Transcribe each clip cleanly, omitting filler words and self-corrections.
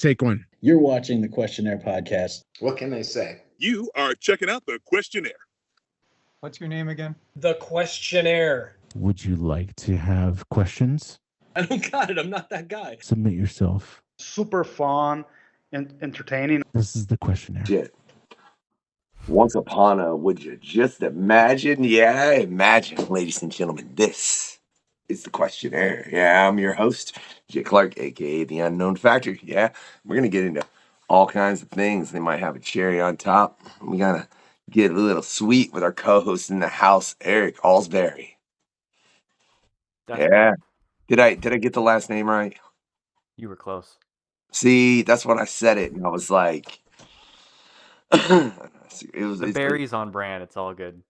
Take one. You're watching the QUESTionaire podcast. What can they say? You are checking out the QUESTionaire. What's your name again? The QUESTionaire. Would you like to have questions? I don't got it. I'm not that guy. Submit yourself. Super fun and entertaining. This is the questionnaire. Shit. Once upon a, would you just imagine? Yeah, imagine, ladies and gentlemen, this is the questionnaire. Yeah, I'm your host, Jay Clark, aka the Unknown Factor. Yeah, we're gonna get into all kinds of things. They might have a cherry on top. We gotta get a little sweet with our co-host in the house, Eric Olcsvery. Yeah. Did I get the last name right? You were close. See, that's when I said it, and I was like, The berry's on brand. It's all good.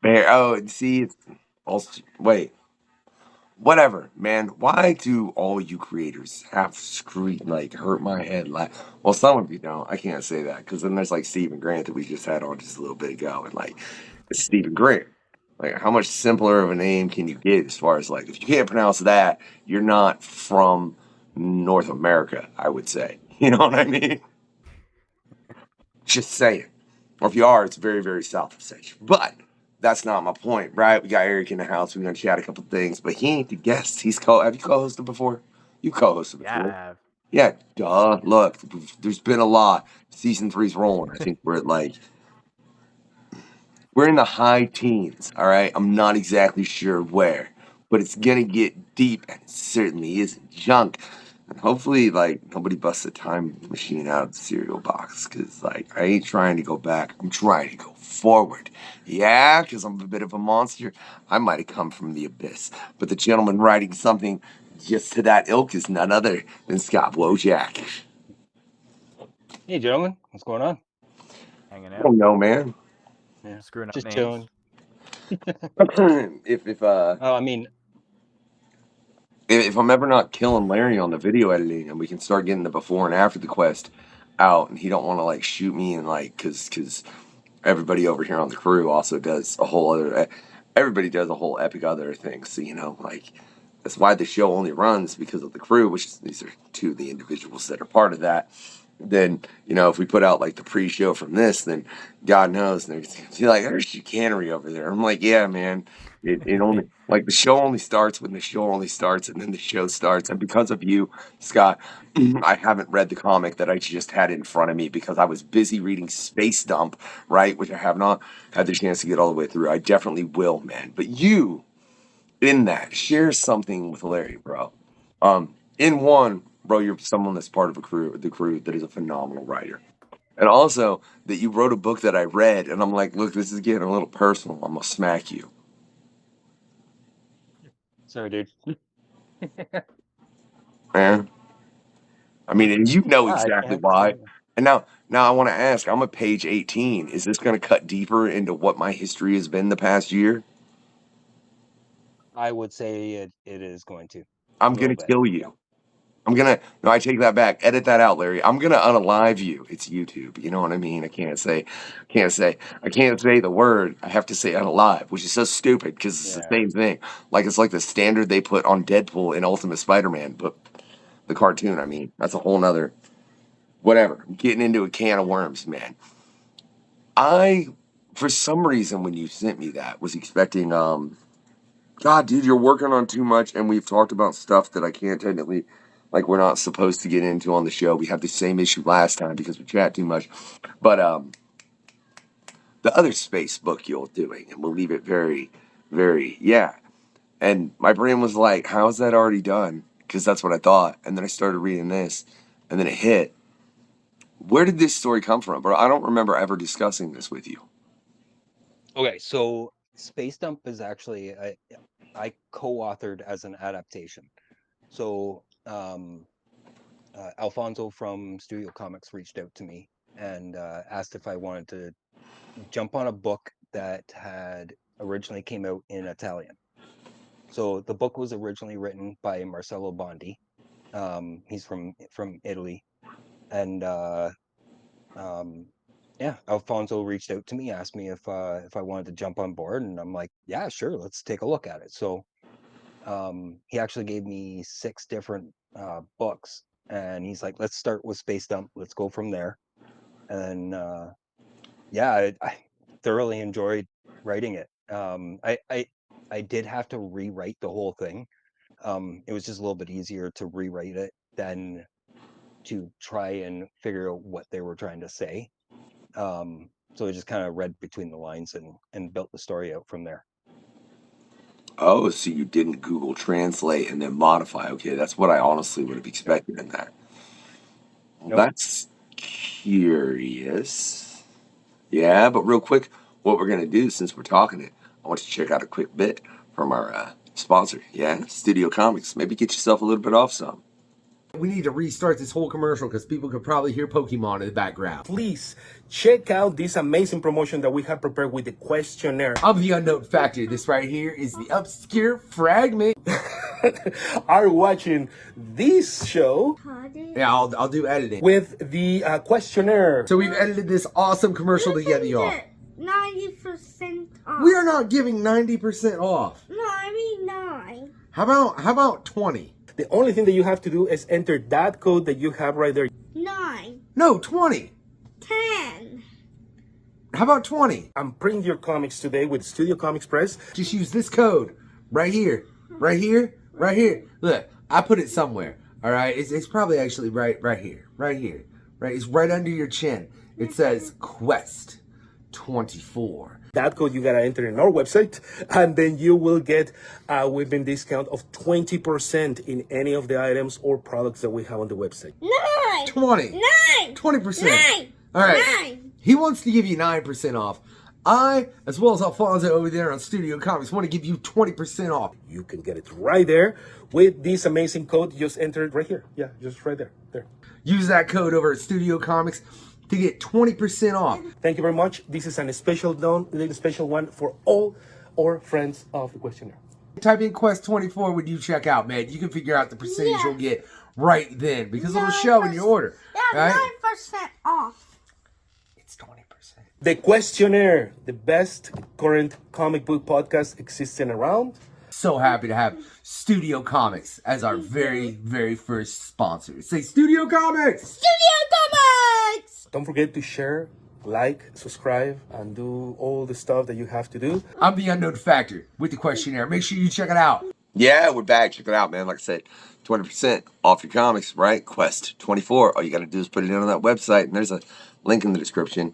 Bear. Oh, see, it's also, wait. Whatever, man. Why do all you creators have hurt my head? Well, some of you don't. I can't say that because then there's like Stephen Grant that we just had on just a little bit ago, and like it's Stephen Grant. Like, how much simpler of a name can you get as far as like if you can't pronounce that, you're not from North America, I would say. You know what I mean? Just saying. Or if you are, it's very, very south of Central. But that's not my point, right? We got Eric in the house. We're going to chat a couple things. But he ain't the guest. Have you co-hosted before? You co-hosted before. Yeah, I have. Yeah, duh. Look, there's been a lot. Season 3's rolling. I think we're in the high teens, all right? I'm not exactly sure where. But it's going to get deep, and it certainly isn't junk. And hopefully, nobody busts a time machine out of the cereal box, because, I ain't trying to go back. I'm trying to go forward. Yeah, because I'm a bit of a monster. I might have come from the abyss. But the gentleman writing something just to that ilk is none other than Scott Wojcik. Hey, gentlemen. What's going on? Hanging I out. don't know, man. Yeah. Screwing up Just names. chilling. If I'm ever not killing Larry on the video editing, and we can start getting the before and after the quest out, and he don't want to shoot me and because everybody over here on the crew also does a whole other. Everybody does a whole epic other thing. So that's why the show only runs because of the crew, which these are two of the individuals that are part of that. Then if we put out the pre-show from this, then God knows they're gonna be like, there's chicanery over there. I'm like, yeah, man. It only the show only starts when the show only starts, and then the show starts. And because of you, Scott, I haven't read the comic that I just had in front of me because I was busy reading Space Dump, right, which I have not had the chance to get all the way through. I definitely will, man. But you, in that, share something with Larry, bro. In one, bro, you're someone that's part of the crew that is a phenomenal writer. And also that you wrote a book that I read, and I'm like, look, this is getting a little personal. I'm gonna smack you. Sorry, dude. Man. I mean, and exactly why. And now I want to ask, I'm at page 18. Is this going to cut deeper into what my history has been the past year? I would say it is going to. I'm going to kill you. No, I take that back. Edit that out, Larry. I'm gonna unalive you. It's YouTube. You know what I mean? I can't say the word. I have to say unalive, which is so stupid because it's the same thing. It's like the standard they put on Deadpool in Ultimate Spider-Man, but the cartoon. I mean, that's a whole nother. Whatever. I'm getting into a can of worms, man. I, for some reason, when you sent me that, was expecting. God, dude, you're working on too much, and we've talked about stuff that I can't technically. We're not supposed to get into on the show. We had the same issue last time because we chat too much. But the other space book you're doing, and we'll leave it very, very, yeah. And my brain was like, how is that already done? Because that's what I thought. And then I started reading this, and then it hit. Where did this story come from, bro? I don't remember ever discussing this with you. Okay, so Space Dump is actually, I co-authored as an adaptation. So Alfonso from Studio Comix reached out to me and asked if I wanted to jump on a book that had originally came out in Italian. So the book was originally written by Marcello Bondi. He's from Italy, and Alfonso reached out to me, asked me if I wanted to jump on board, and I'm like, yeah, sure, let's take a look at it. So he actually gave me 6 different books, and he's like, let's start with Space Dump. Let's go from there. And yeah, I thoroughly enjoyed writing it. I did have to rewrite the whole thing. It was just a little bit easier to rewrite it than to try and figure out what they were trying to say. So I just kind of read between the lines and built the story out from there. Oh, so you didn't Google Translate and then modify. Okay, that's what I honestly would have expected in that. Well, Nope. that's curious. Yeah, but real quick, what we're going to do since we're talking it, I want you to check out a quick bit from our sponsor. Yeah, Studio Comix. Maybe get yourself a little bit off some. We need to restart this whole commercial because people could probably hear Pokemon in the background. Please check out this amazing promotion that we have prepared with the questionnaire. I'm the unknown factor. This right here is the obscure fragment. Are watching this show Yeah, I'll do editing. with the questionnaire. So we've edited this awesome commercial to get y'all. 90% off. We are not giving 90% off. No, I mean 9. How about 20? The only thing that you have to do is enter that code that you have right there. 9. No, 20. 10. How about 20? I'm printing your comics today with Studio Comics Press. Just use this code right here, right here, right here. Look, I put it somewhere. All right, it's probably actually right here, right here, right. It's right under your chin. It says Quest 24. That code you gotta enter in our website, and then you will get a whipping discount of 20% in any of the items or products that we have on the website. 9. 20. 9. 20%. 9. All right. 9. He wants to give you 9% off. I, as well as Alfonso over there on Studio Comics, want to give you 20% off. You can get it right there with this amazing code. Just enter it right here. Yeah, just right there. There. Use that code over at Studio Comics to get 20% off. Thank you very much. This is a special one for all our friends of the questionnaire. Type in Quest 24 when you check out, man. You can figure out the percentage you'll get right then because it'll show in your order. Yeah, right? 9% off. It's 20%. The Questionnaire, the best current comic book podcast existing around. So happy to have Studio Comics as our very, very first sponsor. Say Studio Comics! Studio Comics! Don't forget to share, like, subscribe, and do all the stuff that you have to do. I'm the Unknown Factor with the Questionnaire. Make sure you check it out. Yeah, we're back. Check it out, man. Like I said, 20% off your comics, right? Quest 24. All you got to do is put it in on that website, and there's a link in the description.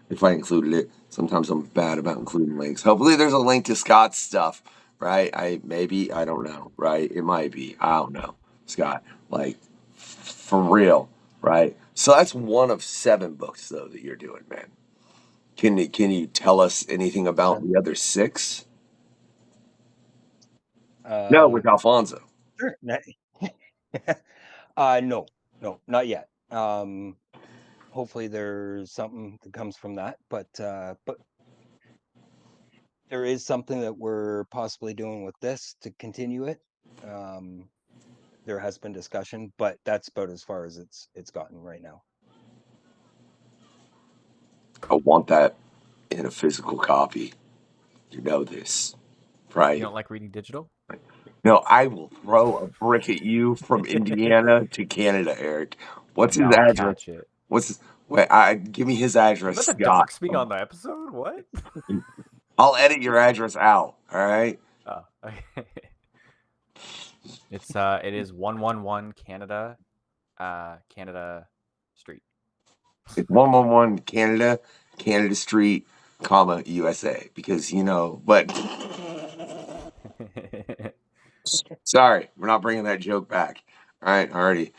If I included it, sometimes I'm bad about including links. Hopefully, there's a link to Scott's stuff, right? I don't know, right? It might be. I don't know, Scott. Like, for real, right? So that's one of 7 books, though, that you're doing, man. Can you tell us anything about the other 6? No, with Alfonso. Sure. No, not yet. Hopefully there's something that comes from that, but there is something that we're possibly doing with this to continue it. There has been discussion, but that's about as far as it's gotten right now. I want that in a physical copy. You know this, right? You don't like reading digital? No, I will throw a brick at you from Indiana to Canada, Eric. What's his I'll address? catch it. What's his, wait? Give me his address, Is that the Scott. dog speak on the episode? What? I'll edit your address out. All right. Oh, okay. It is 111 Canada, Canada Street. It's 111 Canada Street, comma USA. Because but sorry, we're not bringing that joke back. All right, I already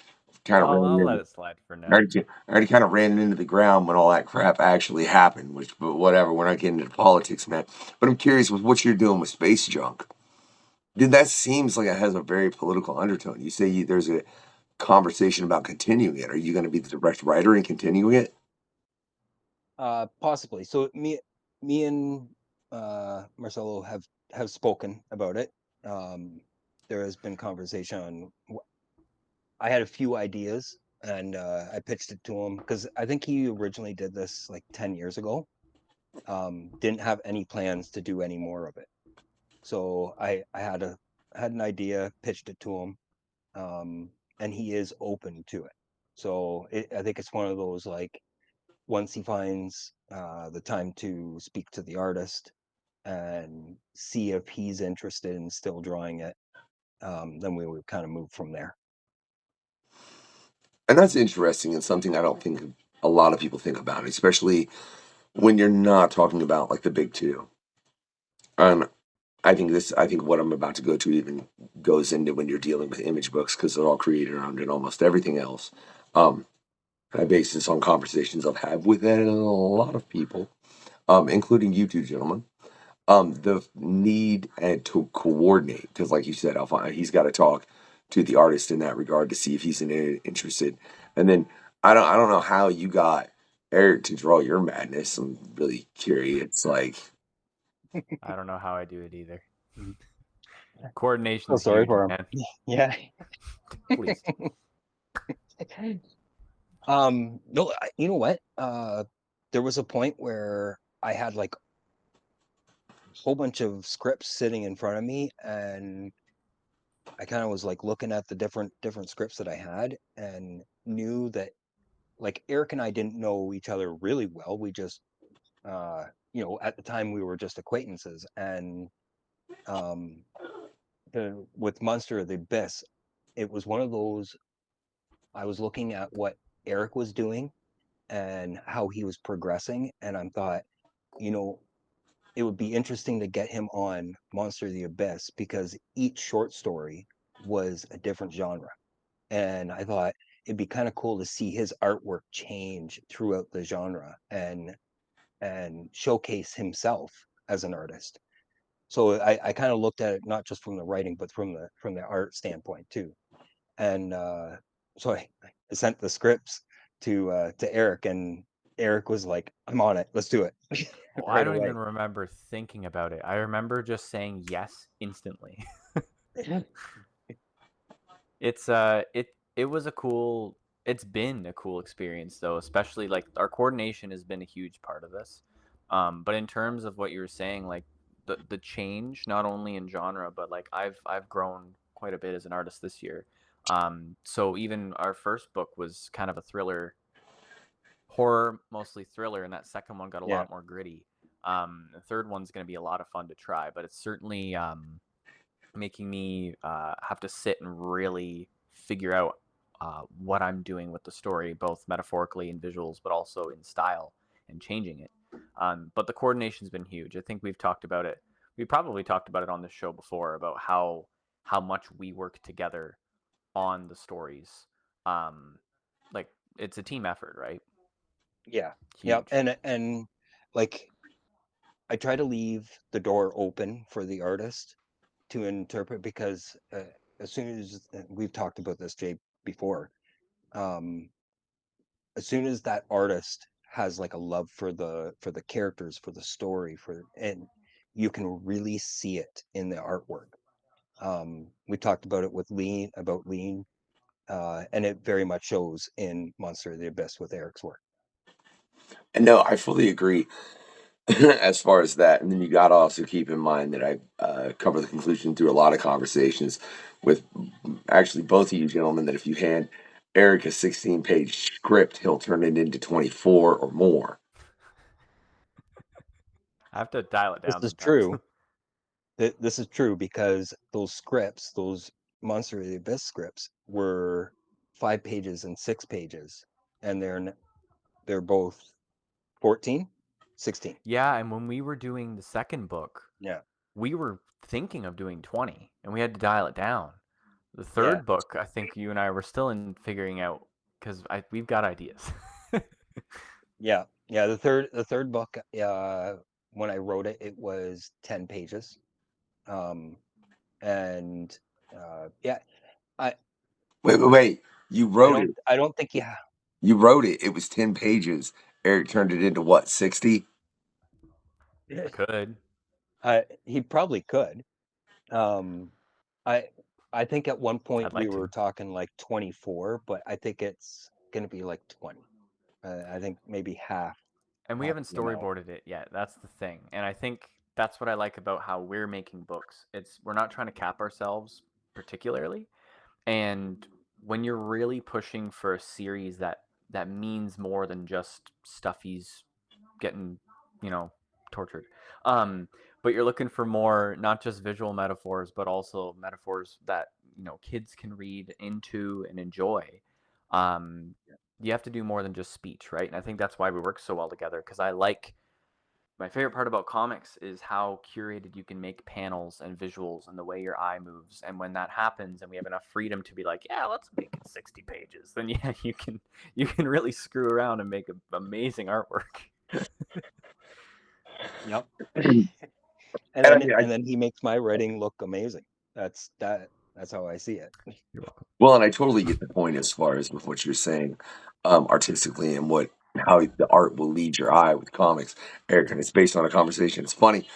kind of I'll let it slide for now. I already kind of ran it into the ground when all that crap actually happened. But whatever, we're not getting into politics, man. But I'm curious with what you're doing with Space Junk. Dude, that seems like it has a very political undertone. You say there's a conversation about continuing it. Are you going to be the direct writer and continuing it? Possibly. So me and Marcelo have spoken about it. There has been conversation on. I had a few ideas, and I pitched it to him because I think he originally did this like 10 years ago. Didn't have any plans to do any more of it. So I had an idea, pitched it to him. and he is open to it. So I think it's one of those, like, once he finds the time to speak to the artist and see if he's interested in still drawing it, then we would kind of move from there. And that's interesting and something I don't think a lot of people think about, especially when you're not talking about like the big two. I think what I'm about to go to even goes into when you're dealing with image books because they're all created around it, almost everything else. I base this on conversations I've had with a lot of people, including you two gentlemen. The need to coordinate because, like you said, he's got to talk to the artist in that regard to see if he's interested. And then I don't know how you got Eric to draw your madness. I'm really curious. Like, I don't know how I do it either. Coordination. Oh, sorry for him. Man. Yeah. Please. No, you know what? There was a point where I had like a whole bunch of scripts sitting in front of me, and I kind of was like looking at the different scripts that I had, and knew that, like, Eric and I didn't know each other really well. We just, at the time we were just acquaintances, and with Monster of the Abyss, it was one of those. I was looking at what Eric was doing and how he was progressing, and I thought, it would be interesting to get him on Monster of the Abyss because each short story was a different genre. And I thought it'd be kind of cool to see his artwork change throughout the genre and showcase himself as an artist. So I kind of looked at it not just from the writing, but from the art standpoint too. And so I sent the scripts to Eric, and Eric was like, "I'm on it. Let's do it." Well, right I don't away. even remember thinking about it. I remember just saying yes instantly. It's been a cool experience though, especially like our coordination has been a huge part of this. But in terms of what you were saying, like the change not only in genre, but like I've grown quite a bit as an artist this year. So even our first book was kind of a thriller, horror, mostly thriller, and that second one got a lot more gritty. The third one's going to be a lot of fun to try, but it's certainly making me have to sit and really figure out what I'm doing with the story, both metaphorically in visuals, but also in style and changing it. But the coordination's been huge. I think we've talked about it. We probably talked about it on this show before about how much we work together on the stories. Like it's a team effort, right? Yeah. Huge. Yeah. And like, I try to leave the door open for the artist to interpret, because as soon as we've talked about this, Jay, before, as soon as that artist has like a love for the characters, for the story, and you can really see it in the artwork. We talked about it with Lean, and it very much shows in Monster of the Abyss with Eric's work. and no, I fully agree as far as that. And then you got to also keep in mind that I cover the conclusion through a lot of conversations with actually both of you gentlemen that if you hand Eric a 16-page script, he'll turn it into 24 or more. I have to dial it down. This is true. This is true because those scripts, those Monster of the Abyss scripts, were 5 pages and 6 pages, and they're both 14, 16. Yeah, and when we were doing the second book, we were thinking of doing 20, and we had to dial it down. The third book, I think you and I were still in figuring out because we've got ideas. Yeah. The third book, when I wrote it, it was 10 pages, and I Wait. You wrote it. I don't think You wrote it. It was 10 pages. Eric turned it into what, 60? Could. He probably could. I think at one point we were talking like 24, but I think it's going to be like 20. I think maybe half. And we haven't storyboarded it yet. That's the thing. And I think that's what I like about how we're making books. We're not trying to cap ourselves particularly. And when you're really pushing for a series that means more than just Stuffy's getting, tortured. But you're looking for more, not just visual metaphors, but also metaphors that, kids can read into and enjoy. You have to do more than just speech, right? And I think that's why we work so well together, because my favorite part about comics is how curated you can make panels and visuals and the way your eye moves. And when that happens and we have enough freedom to be like, yeah, let's make it 60 pages, then yeah, you can really screw around and make amazing artwork. Yep. And And then he makes my writing look amazing. That's how I see it. You're welcome. Well, and I totally get the point as far as with what you're saying, artistically, and how the art will lead your eye with comics, Eric, and it's based on a conversation. It's funny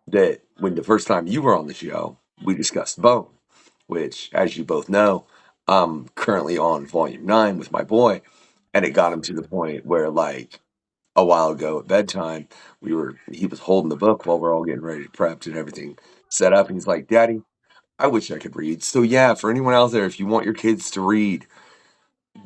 that when the first time you were on the show, we discussed Bone, which, as you both know, I'm currently on volume 9 with my boy, and it got him to the point where, like, a while ago at bedtime, he was holding the book while we're all getting ready to prep and everything set up, and he's like, "Daddy, I wish I could read." So yeah, for anyone out there, if you want your kids to read,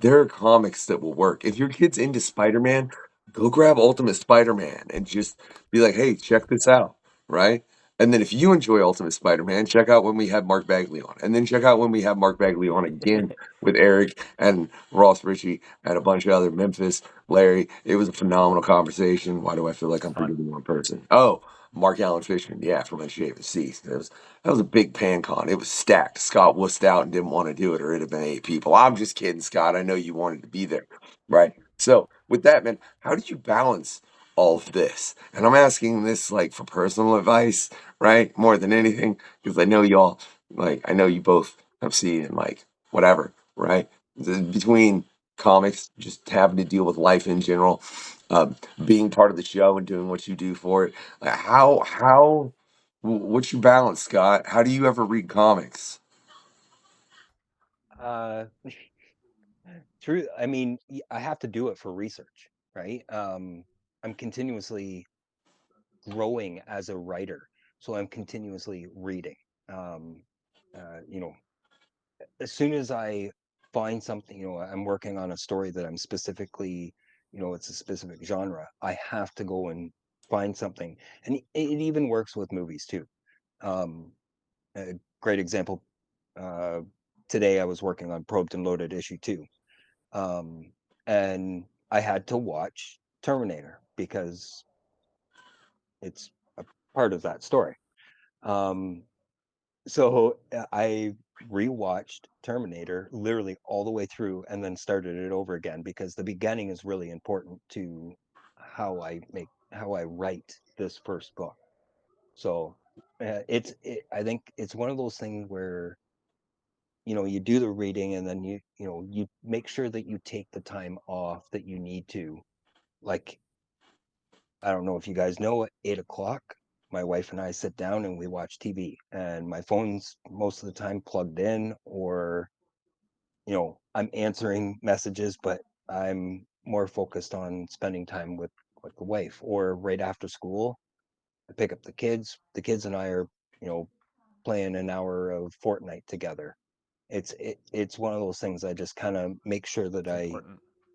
there are comics that will work. If your kid's into Spider-Man, go grab Ultimate Spider-Man and just be like, "Hey, check this out," right? And then if you enjoy Ultimate Spider-Man, check out when we have Mark Bagley on. And then check out when we have Mark Bagley on again with Eric and Ross Ritchie and a bunch of other Memphis, Larry. It was a phenomenal conversation. Why do I feel like I'm forgetting one person? Oh, Mark Allen Fishman, yeah, from Unshaven Seas. That was a big pan con. It was stacked. Scott wussed out and didn't want to do it, or it'd have been 8 people. I'm just kidding, Scott. I know you wanted to be there, right? So with that, man, how do you balance all of this? And I'm asking this like for personal advice, right? More than anything, because I know y'all, like, I know you both have seen and like whatever, right? Between comics, just having to deal with life in general, being part of the show and doing what you do for it. Like, what's your balance, Scott? How do you ever read comics? True. I mean, I have to do it for research, right? I'm continuously growing as a writer, so I'm continuously reading. You know, as soon as I find something, I'm working on a story that I'm specifically, it's a specific genre, I have to go and find something. And it even works with movies too. A great example, today I was working on Probed and Loaded issue 2. And I had to watch Terminator because it's a part of that story. So I rewatched Terminator literally all the way through and then started it over again because the beginning is really important to how I write this first book. So I think it's one of those things where you do the reading and then you make sure that you take the time off that you need to. Like, I don't know if you guys know, at 8 o'clock, my wife and I sit down and we watch TV, and my phone's most of the time plugged in, or I'm answering messages, but I'm more focused on spending time with the wife. Or right after school, I pick up the kids. The kids and I are playing an hour of Fortnite together. It's one of those things. I just kind of make sure that I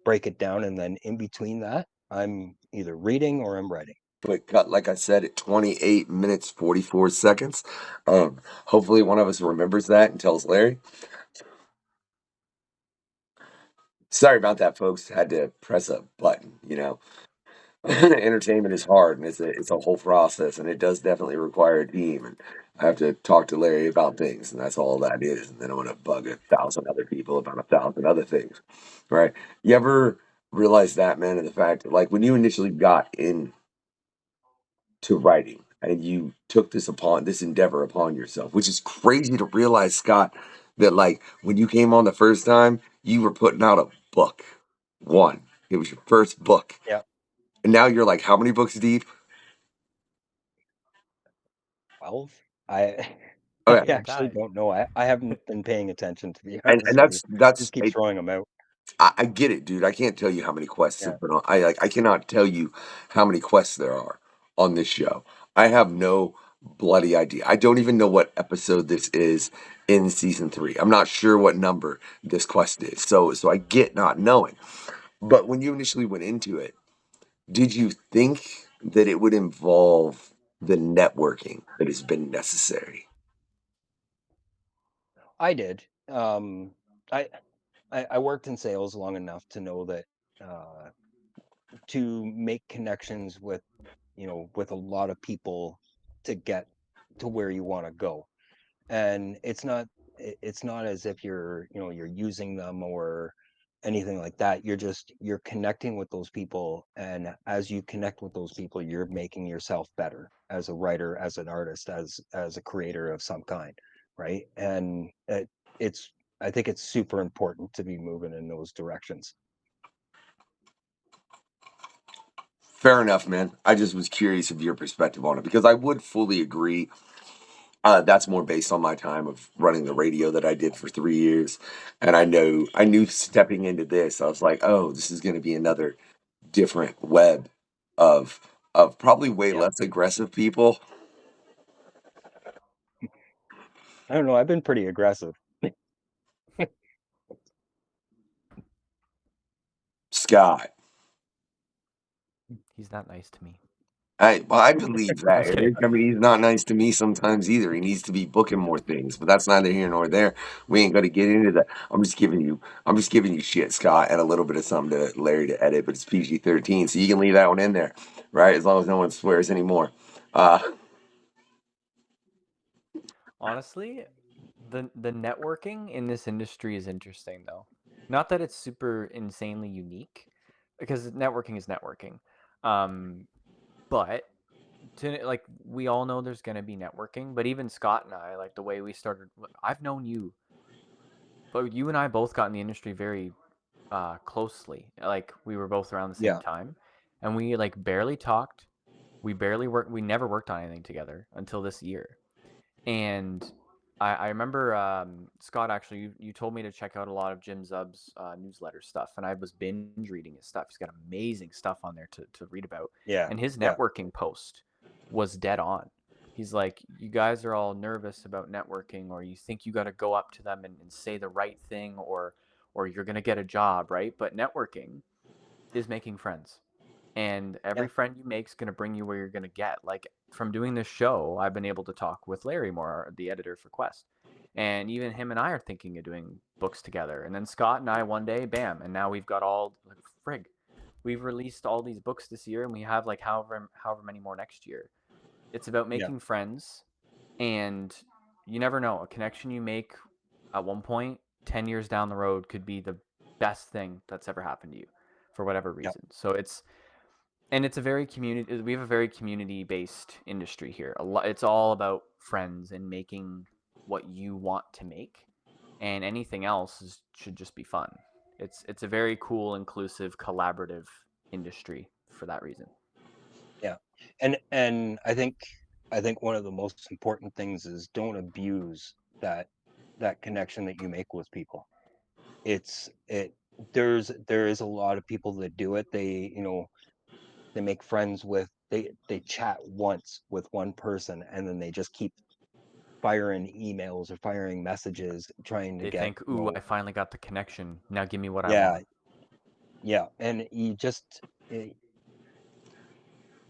break it down, and then in between that, I'm either reading or I'm writing. Quick cut, like I said, at 28 minutes 44 seconds. Hopefully one of us remembers that and tells Larry. Sorry about that, folks. Had to press a button. Entertainment is hard, and it's a whole process, and it does definitely require a team. And I have to talk to Larry about things, and that's all that is. And then I'm gonna bug 1,000 other people about 1,000 other things, right? You ever realize that, man, and the fact that, like, when you initially got in to writing and you took this endeavor upon yourself, which is crazy to realize, Scott, that like when you came on the first time, you were putting out a book. It was your first book. Yeah. And now you're like, how many books deep? 12. I Okay. actually don't know. I haven't been paying attention, to be And honest with you. that's Just keep throwing them out. I get it, dude. I can't tell you how many quests have been on. I cannot tell you how many quests there are on this show. I have no bloody idea. I don't even know what episode this is in season 3. I'm not sure what number this quest is. So I get not knowing. But when you initially went into it, did you think that it would involve the networking that has been necessary? I did. I worked in sales long enough to know that to make connections with, with a lot of people to get to where you want to go. And it's not as if you're using them or anything like that. You're connecting with those people, and as you connect with those people, you're making yourself better as a writer, as an artist, as a creator of some kind, right? And it's I think it's super important to be moving in those directions. Fair enough, man. I just was curious of your perspective on it because I would fully agree. That's more based on my time of running the radio that I did for 3 years, and I knew stepping into this, I was like, oh, this is going to be another different web of probably way Yeah. less aggressive people. I don't know. I've been pretty aggressive. Scott, He's not nice to me. I believe I'm that. just kidding. Eric. I mean, he's not nice to me sometimes either. He needs to be booking more things, but that's neither here nor there. We ain't going to get into that. I'm just giving you shit, Scott, and a little bit of something to Larry to edit, but it's PG-13, so you can leave that one in there, right? As long as no one swears anymore. Honestly, the networking in this industry is interesting though. Not that it's super insanely unique, because networking is networking. But like we all know there's gonna be networking, but even Scott and I, like the way we started, I've known you, but you and I both got in the industry very closely. Like we were both around the same Yeah. time, and we like barely talked. We barely worked. We never worked on anything together until this year. And I remember, Scott, actually, you told me to check out a lot of Jim Zub's newsletter stuff, and I was binge reading his stuff. He's got amazing stuff on there to read about. Yeah. And his Yeah. networking post was dead on. He's like, you guys are all nervous about networking, or you think you got to go up to them and say the right thing, or you're going to get a job, right? But networking is making friends. And every friend you make is going to bring you where you're going to get. Like from doing this show, I've been able to talk with Larry more, the editor for Quest. And even him and I are thinking of doing books together. And then Scott and I one day, bam, and now we've got all like, frig. We've released all these books this year, and we have like however many more next year. It's about making friends, and you never know. A connection you make at one point, 10 years down the road, could be the best thing that's ever happened to you for whatever reason. So it's a very community. We have a very community-based industry here. It's all about friends and making what you want to make, and anything else should just be fun. It's a very cool, inclusive, collaborative industry for that reason. Yeah, and I think one of the most important things is don't abuse that connection that you make with people. There is a lot of people that do it. They make friends with, they chat once with one person, and then they just keep firing emails or firing messages trying to They think, ooh, I finally got the connection. Now give me what I want. Yeah, and you just make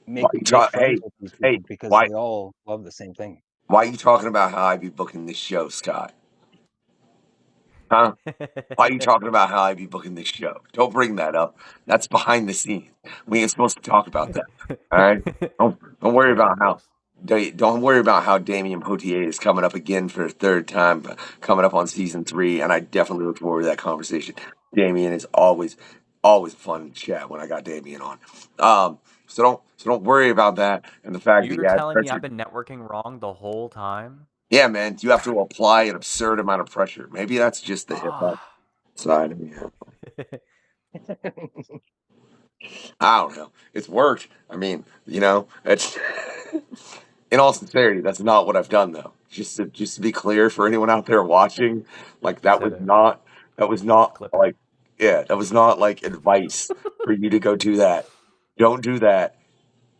Why you talk- friends hey, with these people hey, because why- they all love the same thing. Why are you talking about how I be booking this show, Scott? Huh? Why are you talking about how I be booking this show? Don't bring that up. That's behind the scenes. We ain't supposed to talk about that. All right? Don't worry about how. Don't worry about how Damien Potier is coming up again for a third time, coming up on season 3, and I definitely look forward to that conversation. Damien is always a fun chat when I got Damien on. So don't worry about that and the fact that You're telling me I've been networking wrong the whole time? Yeah, man, you have to apply an absurd amount of pressure. Maybe that's just the hip hop side of me. I don't know. It's worked. I mean, it's in all sincerity, that's not what I've done though. Just to be clear for anyone out there watching, like that was not like that was not like advice for you to go do that. Don't do that.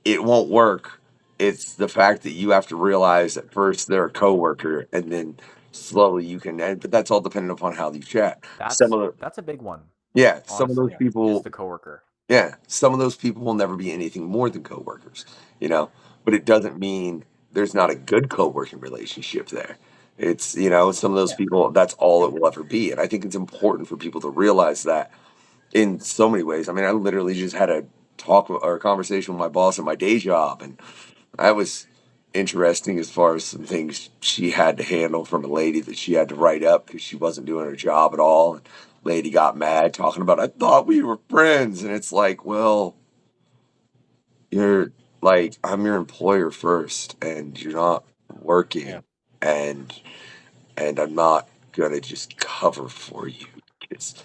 It won't work. It's the fact that you have to realize at first they're a coworker, and then slowly you can. But that's all dependent upon how you chat. Some of the That's a big one. yeah, some of those Honestly, is people. the coworker. Yeah, some of those people will never be anything more than coworkers, you know. But it doesn't mean there's not a good co-working relationship there. It's some of those people. That's all it will ever be, and I think it's important for people to realize that in so many ways. I mean, I literally just had a talk or a conversation with my boss at my day job, and that was interesting as far as some things she had to handle from a lady that she had to write up because she wasn't doing her job at all. And lady got mad talking about, I thought we were friends. And it's like, well, you're like, I'm your employer first, and you're not working. Yeah. And I'm not gonna just cover for you. It's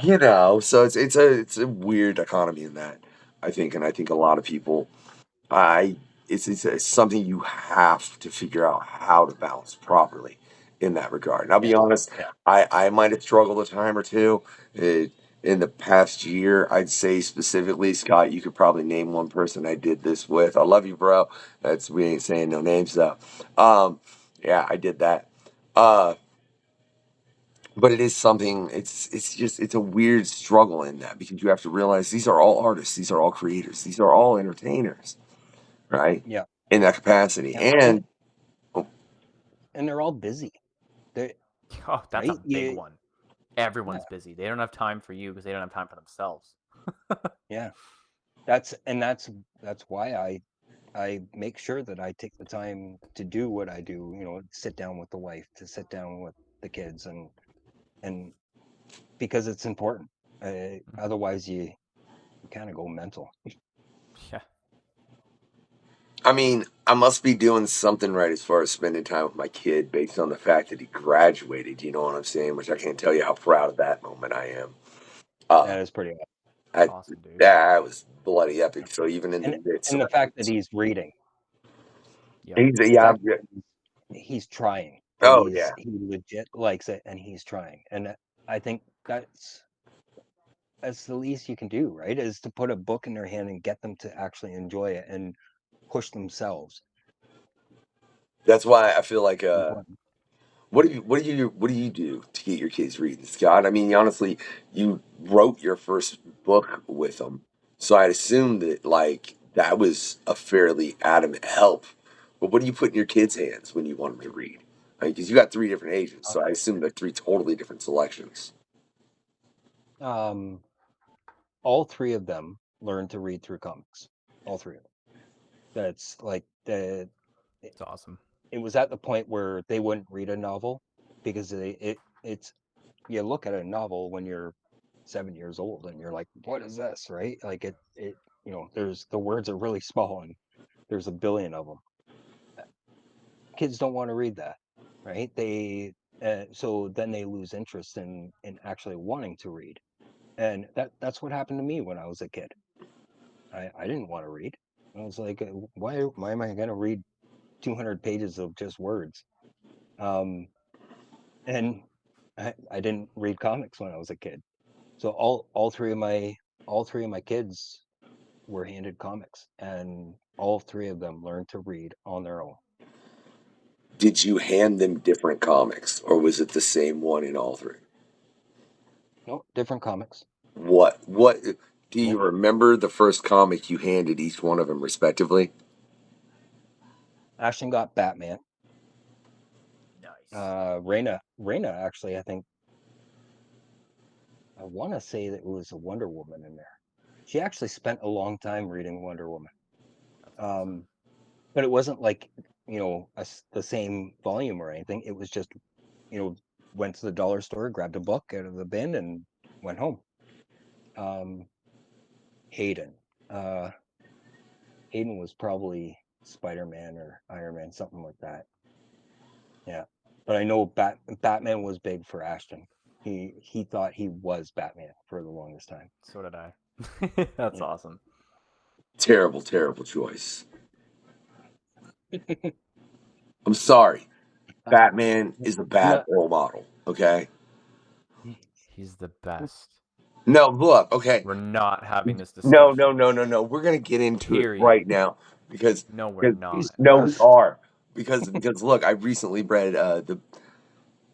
so it's a weird economy in that, I think, and I think a lot of people it's something you have to figure out how to balance properly in that regard. And I'll be honest, Yeah. I might have struggled a time or two in the past year. I'd say specifically, Scott, you could probably name one person I did this with. I love you, bro. We ain't saying no names though. Yeah, I did that. But it is something. It's a weird struggle in that because you have to realize these are all artists, these are all creators, these are all entertainers, right? Yeah. In that capacity, Yeah. and And they're all busy. They Oh, that's a right? big You, one. Everyone's busy. They don't have time for you because they don't have time for themselves. yeah. That's why I make sure that I take the time to do what I do, sit down with the wife, to sit down with the kids, and because it's important. Otherwise you kind of go mental. Yeah. I mean, I must be doing something right as far as spending time with my kid based on the fact that he graduated. You know what I'm saying? Which I can't tell you how proud of that moment I am. That is pretty Awesome, dude. That was bloody epic. So even in the midst and of the fact that he's reading. Yep. he's The yeah, fact that he's trying. oh yeah. He legit likes it and he's trying. And I think that's the least you can do, right? Is to put a book in their hand and get them to actually enjoy it and push themselves. That's why I feel like Important. what do you do to get your kids reading, Scott? I mean, honestly, you wrote your first book with them, so I'd assume that like that was a fairly adamant help. But what do you put in your kids' hands when you want them to read? Because you got 3 different ages, so I assume they're 3 totally different selections. All 3 of them learn to read through comics. All 3 of them. That's like It's awesome. It was at the point where they wouldn't read a novel because it's you look at a novel when you're 7 years old and you're like, what is this, right? Like it there's the words are really small and there's a billion of them. Kids don't want to read that, right? They so then they lose interest in actually wanting to read, and that's what happened to me when I was a kid. I didn't want to read. I was like, why am I going to read 200 pages of just words? And I didn't read comics when I was a kid. So all three of my kids were handed comics, and all 3 of them learned to read on their own. Did you hand them different comics, or was it the same one in all 3? No, different comics. What do you remember the first comic you handed each one of them respectively? Ashton got Batman. Nice. Raina actually, I want to say that it was a Wonder Woman in there. She actually spent a long time reading Wonder Woman. But it wasn't like, the same volume or anything. It was just, went to the dollar store, grabbed a book out of the bin and went home. Hayden was probably Spider-Man or Iron Man, something like that. Yeah. But I know Batman was big for Ashton. He thought he was Batman for the longest time. So did I. That's awesome. Terrible choice. I'm sorry. Batman is a bad role model, okay? He's the best. No, look, okay. We're not having this discussion. No. We're going to get into it right now. because No, we're not. no, we are because look, I recently read the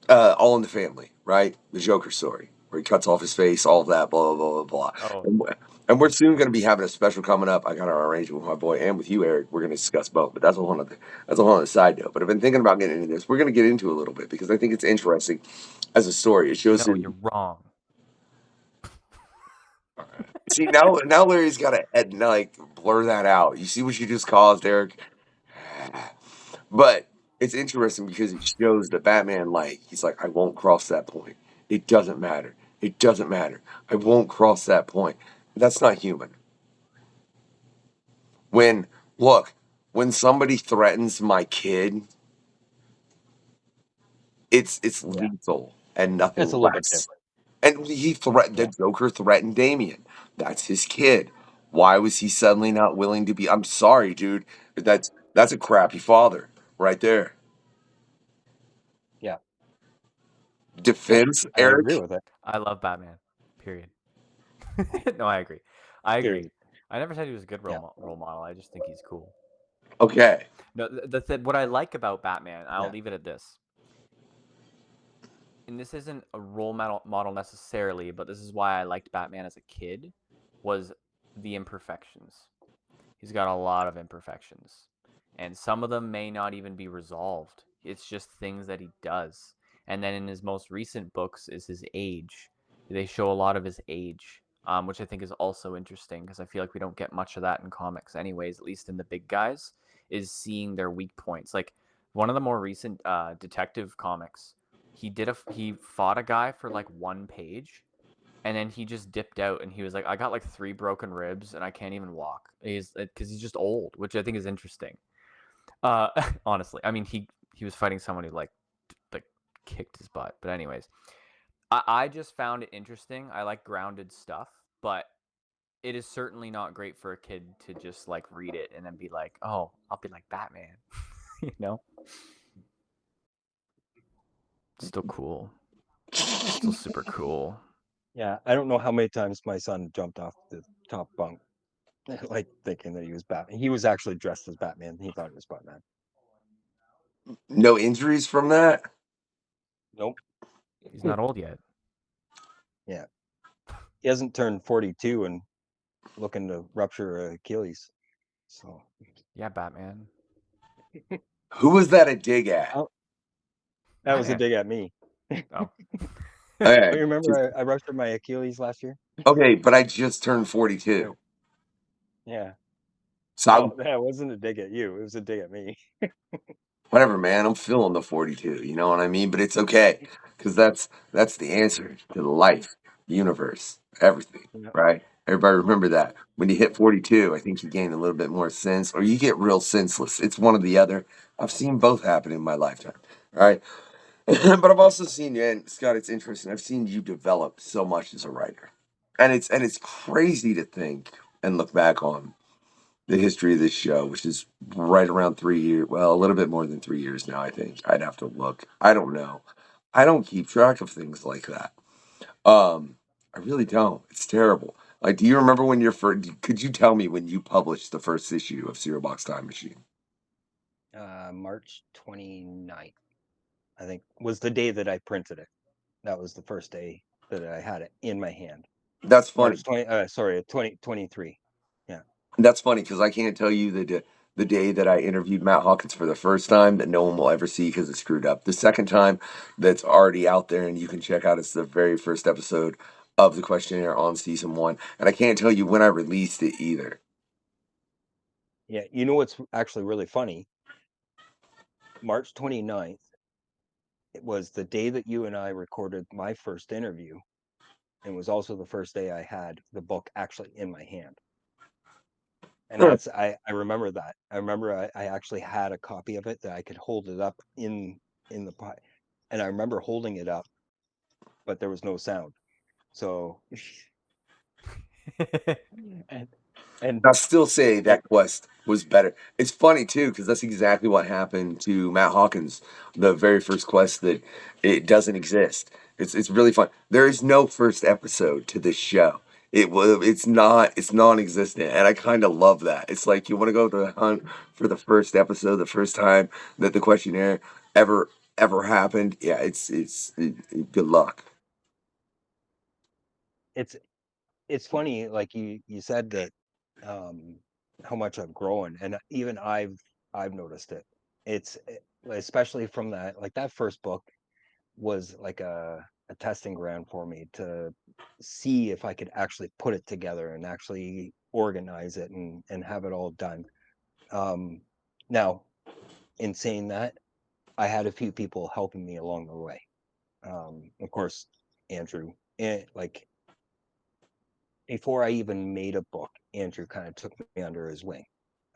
All in the Family, right? The Joker story where he cuts off his face, all of that, blah blah blah blah blah. Oh, And we're soon going to be having a special coming up. I got our arrangement with my boy and with you, Eric. We're going to discuss both, but that's a whole other side note. But I've been thinking about getting into this. We're going to get into it a little bit because I think it's interesting as a story. It shows. no, you're wrong. See now Larry's got to like blur that out. You see what you just caused, Eric? But it's interesting because it shows that Batman, like, he's like, I won't cross that point. It doesn't matter. It doesn't matter. I won't cross that point. That's not human. When somebody threatens my kid, it's lethal and nothing It's a little bit less. different. And the Joker threatened Damien. That's his kid. Why was he suddenly not willing to be? I'm sorry, dude. That's a crappy father right there. Yeah. Defense, I Eric. agree with it. I love Batman. Period. No, I agree. I agree. Period. I never said he was a good role model. I just think he's cool. Okay. No, what I like about Batman, I'll Yeah. leave it at this. And this isn't a role model necessarily, but this is why I liked Batman as a kid, was the imperfections. He's got a lot of imperfections. And some of them may not even be resolved. It's just things that he does. And then in his most recent books is his age. They show a lot of his age, which I think is also interesting because I feel like we don't get much of that in comics anyways, at least in the big guys, is seeing their weak points. Like one of the more recent detective comics, he fought a guy for like 1 page, and then he just dipped out and he was like, I got like 3 broken ribs and I can't even walk. Because he's just old, which I think is interesting. Honestly, I mean, he was fighting someone who like kicked his butt. But anyways, I just found it interesting. I like grounded stuff, but it is certainly not great for a kid to just like read it and then be like, oh, I'll be like Batman. You know? Still cool. Still super cool. Yeah, I don't know how many times my son jumped off the top bunk, like thinking that he was Batman. He was actually dressed as Batman. He thought he was Batman. No injuries from that? Nope. He's not old yet. Yeah. He hasn't turned 42 and looking to rupture Achilles. So. Yeah, Batman. Who was that a dig at? Oh, that was a dig at me. Oh. Okay. You remember I ruptured my Achilles last year? Okay, but I just turned 42. Yeah. So that wasn't a dig at you. It was a dig at me. whatever, man. I'm feeling the 42. You know what I mean? But it's okay because that's the answer to the life, universe, everything, right? Everybody remember that. When you hit 42, I think you gain a little bit more sense, or you get real senseless. It's one or the other. I've seen both happen in my lifetime, right? But I've also seen you, and Scott, it's interesting. I've seen you develop so much as a writer, and it's crazy to think and look back on the history of this show, which is right around 3 years. Well, a little bit more than 3 years now. I think I'd have to look. I don't know. I don't keep track of things like that. I really don't. It's terrible. Like, do you remember when could you tell me when you published the first issue of Zero Box Time Machine? March 29th, I think, was the day that I printed it. That was the first day that I had it in my hand. That's funny. 2023. Yeah. That's funny because I can't tell you the day that I interviewed Matt Hawkins for the first time that no one will ever see because it's screwed up. The second time that's already out there and you can check out, it's the very first episode of the Questionnaire on season 1. And I can't tell you when I released it either. Yeah. You know what's actually really funny? March 29th, it was the day that you and I recorded my first interview. It was also the first day I had the book actually in my hand. And that's I remember that. I remember I actually had a copy of it that I could hold it up in the pot. And I remember holding it up, but there was no sound. So and I'll still say that quest was better. It's funny too because that's exactly what happened to Matt Hawkins, the very first quest that it doesn't exist. It's really fun. There is no first episode to this show. It's not. It's non-existent, and I kind of love that. It's like you want to go to the hunt for the first episode, the first time that the questionnaire ever happened. Yeah, good luck. It's funny, like you said that how much I've grown, and even I've noticed it. It's especially from that first book was like a testing ground for me to see if I could actually put it together and actually organize it and have it all done. Now, in saying that, I had a few people helping me along the way. Of course, Andrew, like before I even made a book, Andrew kind of took me under his wing.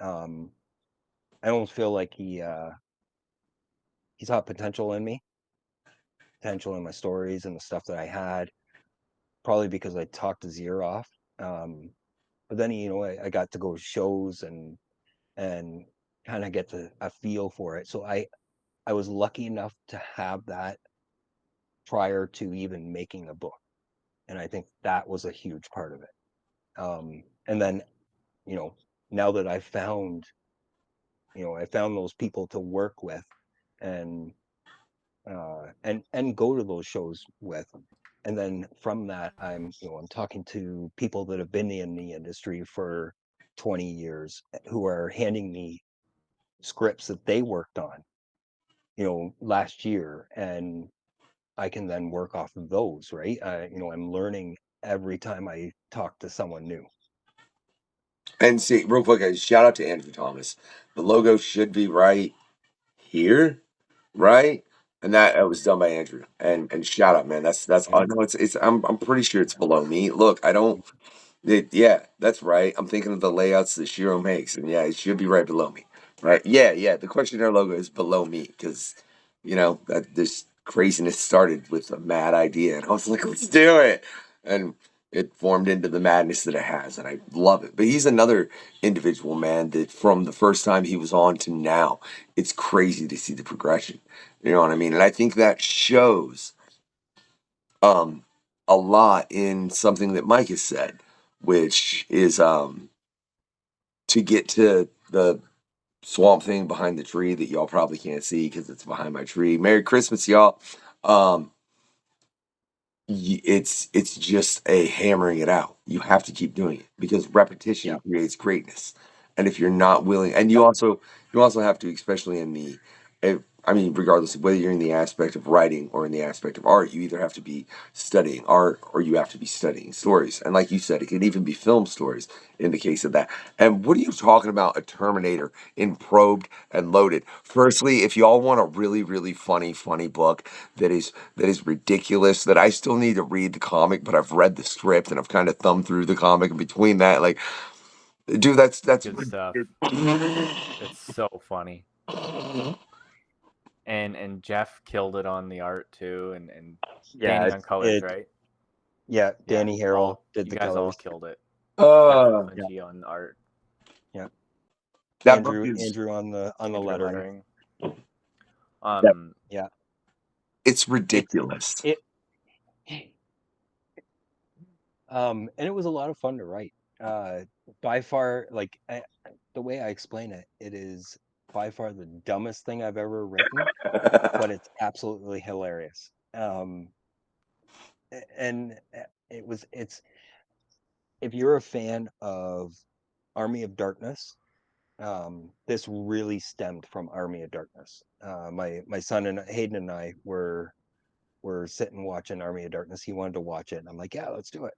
I almost feel like he saw potential in me, potential in my stories and the stuff that I had. Probably because I talked his ear off. But then I got to go to shows and kind of get a feel for it. So I was lucky enough to have that prior to even making a book, and I think that was a huge part of it. And then now that I found those people to work with and and go to those shows with, and then from that I'm talking to people that have been in the industry for 20 years who are handing me scripts that they worked on last year, and I can then work off of those, right? I'm learning every time I talk to someone new. And see, real quick, guys, shout out to Andrew Thomas. The logo should be right here, right? And that was done by Andrew. And shout out, man. That's I know it's I'm pretty sure it's below me. Look, I don't yeah, that's right. I'm thinking of the layouts that Shiro makes, and yeah, it should be right below me. Right? Yeah. The questionnaire logo is below me because that this craziness started with a mad idea, and I was like, let's do it. And it formed into the madness that it has, and I love it. But he's another individual, man, that from the first time he was on to now, it's crazy to see the progression. You know what I mean? And I think that shows a lot in something that Mike has said, which is to get to the swamp thing behind the tree that y'all probably can't see because it's behind my tree. Merry Christmas, y'all. Um, it's just a hammering it out. You have to keep doing it because repetition creates greatness. And if you're not willing, and you also have to, especially in the, I mean, regardless of whether you're in the aspect of writing or in the aspect of art, you either have to be studying art or you have to be studying stories. And like you said, it can even be film stories in the case of that. And what are you talking about? A Terminator in Probed and Loaded. Firstly, if y'all want a really, really funny book that is ridiculous, that I still need to read the comic, but I've read the script and I've kind of thumbed through the comic. And between that, like, dude, that's Good stuff. It's so funny. And Jeff killed it on the art too, and Danny on colors, right? Yeah, Danny Harrell did you the guys all colors. killed it. Oh, Jeff and on art. Yeah. That Andrew book is Andrew on the Andrew lettering. Yeah. it's ridiculous. And it was a lot of fun to write. By far, like the way I explain it, it is by far the dumbest thing I've ever written, but it's absolutely hilarious. And it's if you're a fan of Army of Darkness, this really stemmed from Army of Darkness. My son and Hayden and I were sitting watching Army of Darkness. He wanted to watch it, and I'm like, yeah, let's do it.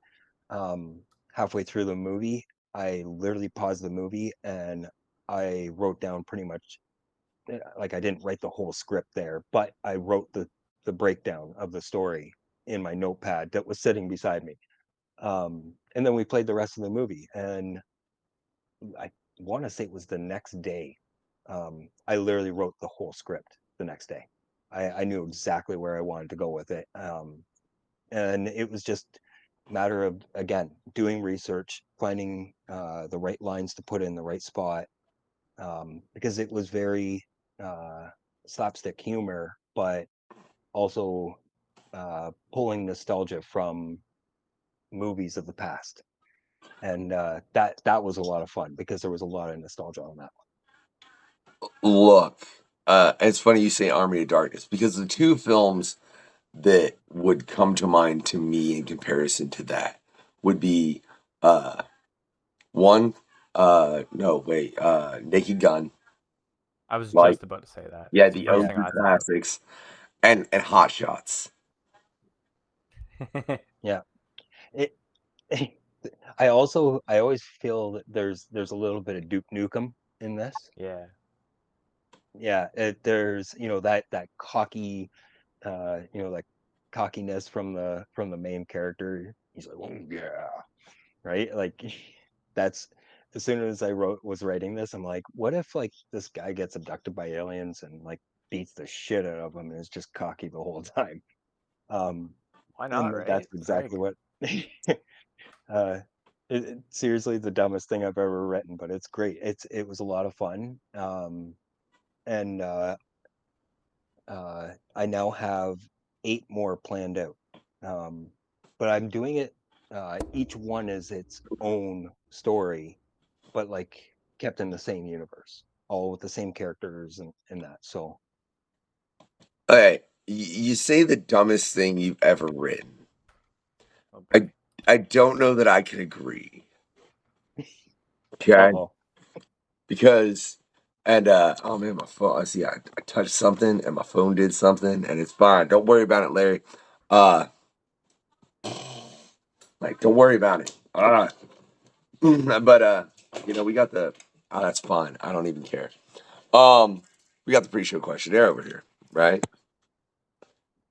Halfway through the movie, I literally paused the movie and I wrote down pretty much, like, I didn't write the whole script there, but I wrote the breakdown of the story in my notepad that was sitting beside me. And then we played the rest of the movie, and I want to say it was the next day. I literally wrote the whole script the next day. I knew exactly where I wanted to go with it. And it was just a matter of, again, doing research, finding the right lines to put in the right spot, because it was very slapstick humor, but also pulling nostalgia from movies of the past, and that was a lot of fun because there was a lot of nostalgia on that one. Look, it's funny you say Army of Darkness because the two films that would come to mind to me in comparison to that would be one, Naked Gun. I was Like, just about to say that. yeah, It's the first OG thing I thought of. classics, and Hot Shots. Yeah, it. I always feel that there's a little bit of Duke Nukem in this. Yeah. Yeah, there's that cocky, like cockiness from the main character. He's like, oh, yeah, right? Like that's as soon as I was writing this, I'm like, what if like this guy gets abducted by aliens and like beats the shit out of him and is just cocky the whole time? Why not, And right? that's exactly what. Seriously the dumbest thing I've ever written, but it's great. It was a lot of fun. And I now have 8 more planned out. But I'm doing it. Each one is its own story, but like kept in the same universe, all with the same characters and that. So Okay, you say the dumbest thing you've ever written. Okay. I don't know that I can agree. Okay, uh-oh. because oh man, my phone. I see. I touched something and my phone did something, and it's fine. Don't worry about it, Larry. Don't worry about it. But we got the. Oh, that's fine. I don't even care. We got the pre-show questionnaire over here, right?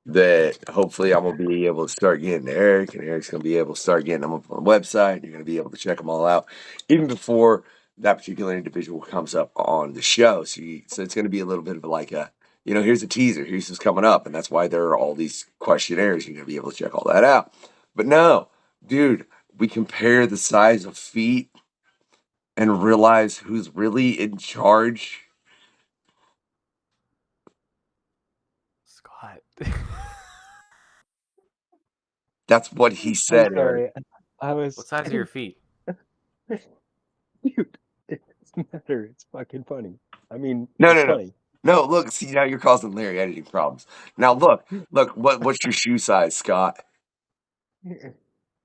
That hopefully I'm gonna be able to start getting to Eric, and Eric's gonna be able to start getting them up on the website. You're gonna be able to check them all out, even before that particular individual comes up on the show. So it's gonna be a little bit of like a, here's a teaser. Here's what's coming up, and that's why there are all these questionnaires. You're gonna be able to check all that out. But no, dude, we compare the size of feet and realize who's really in charge. Scott. That's what he I'm said, Eric. sorry. I was. What size are your feet? Dude, it doesn't matter. It's fucking funny. I mean, No, it's no, no. funny. No, look, see, now you're causing Larry editing problems. Now look, what's your shoe size, Scott? It's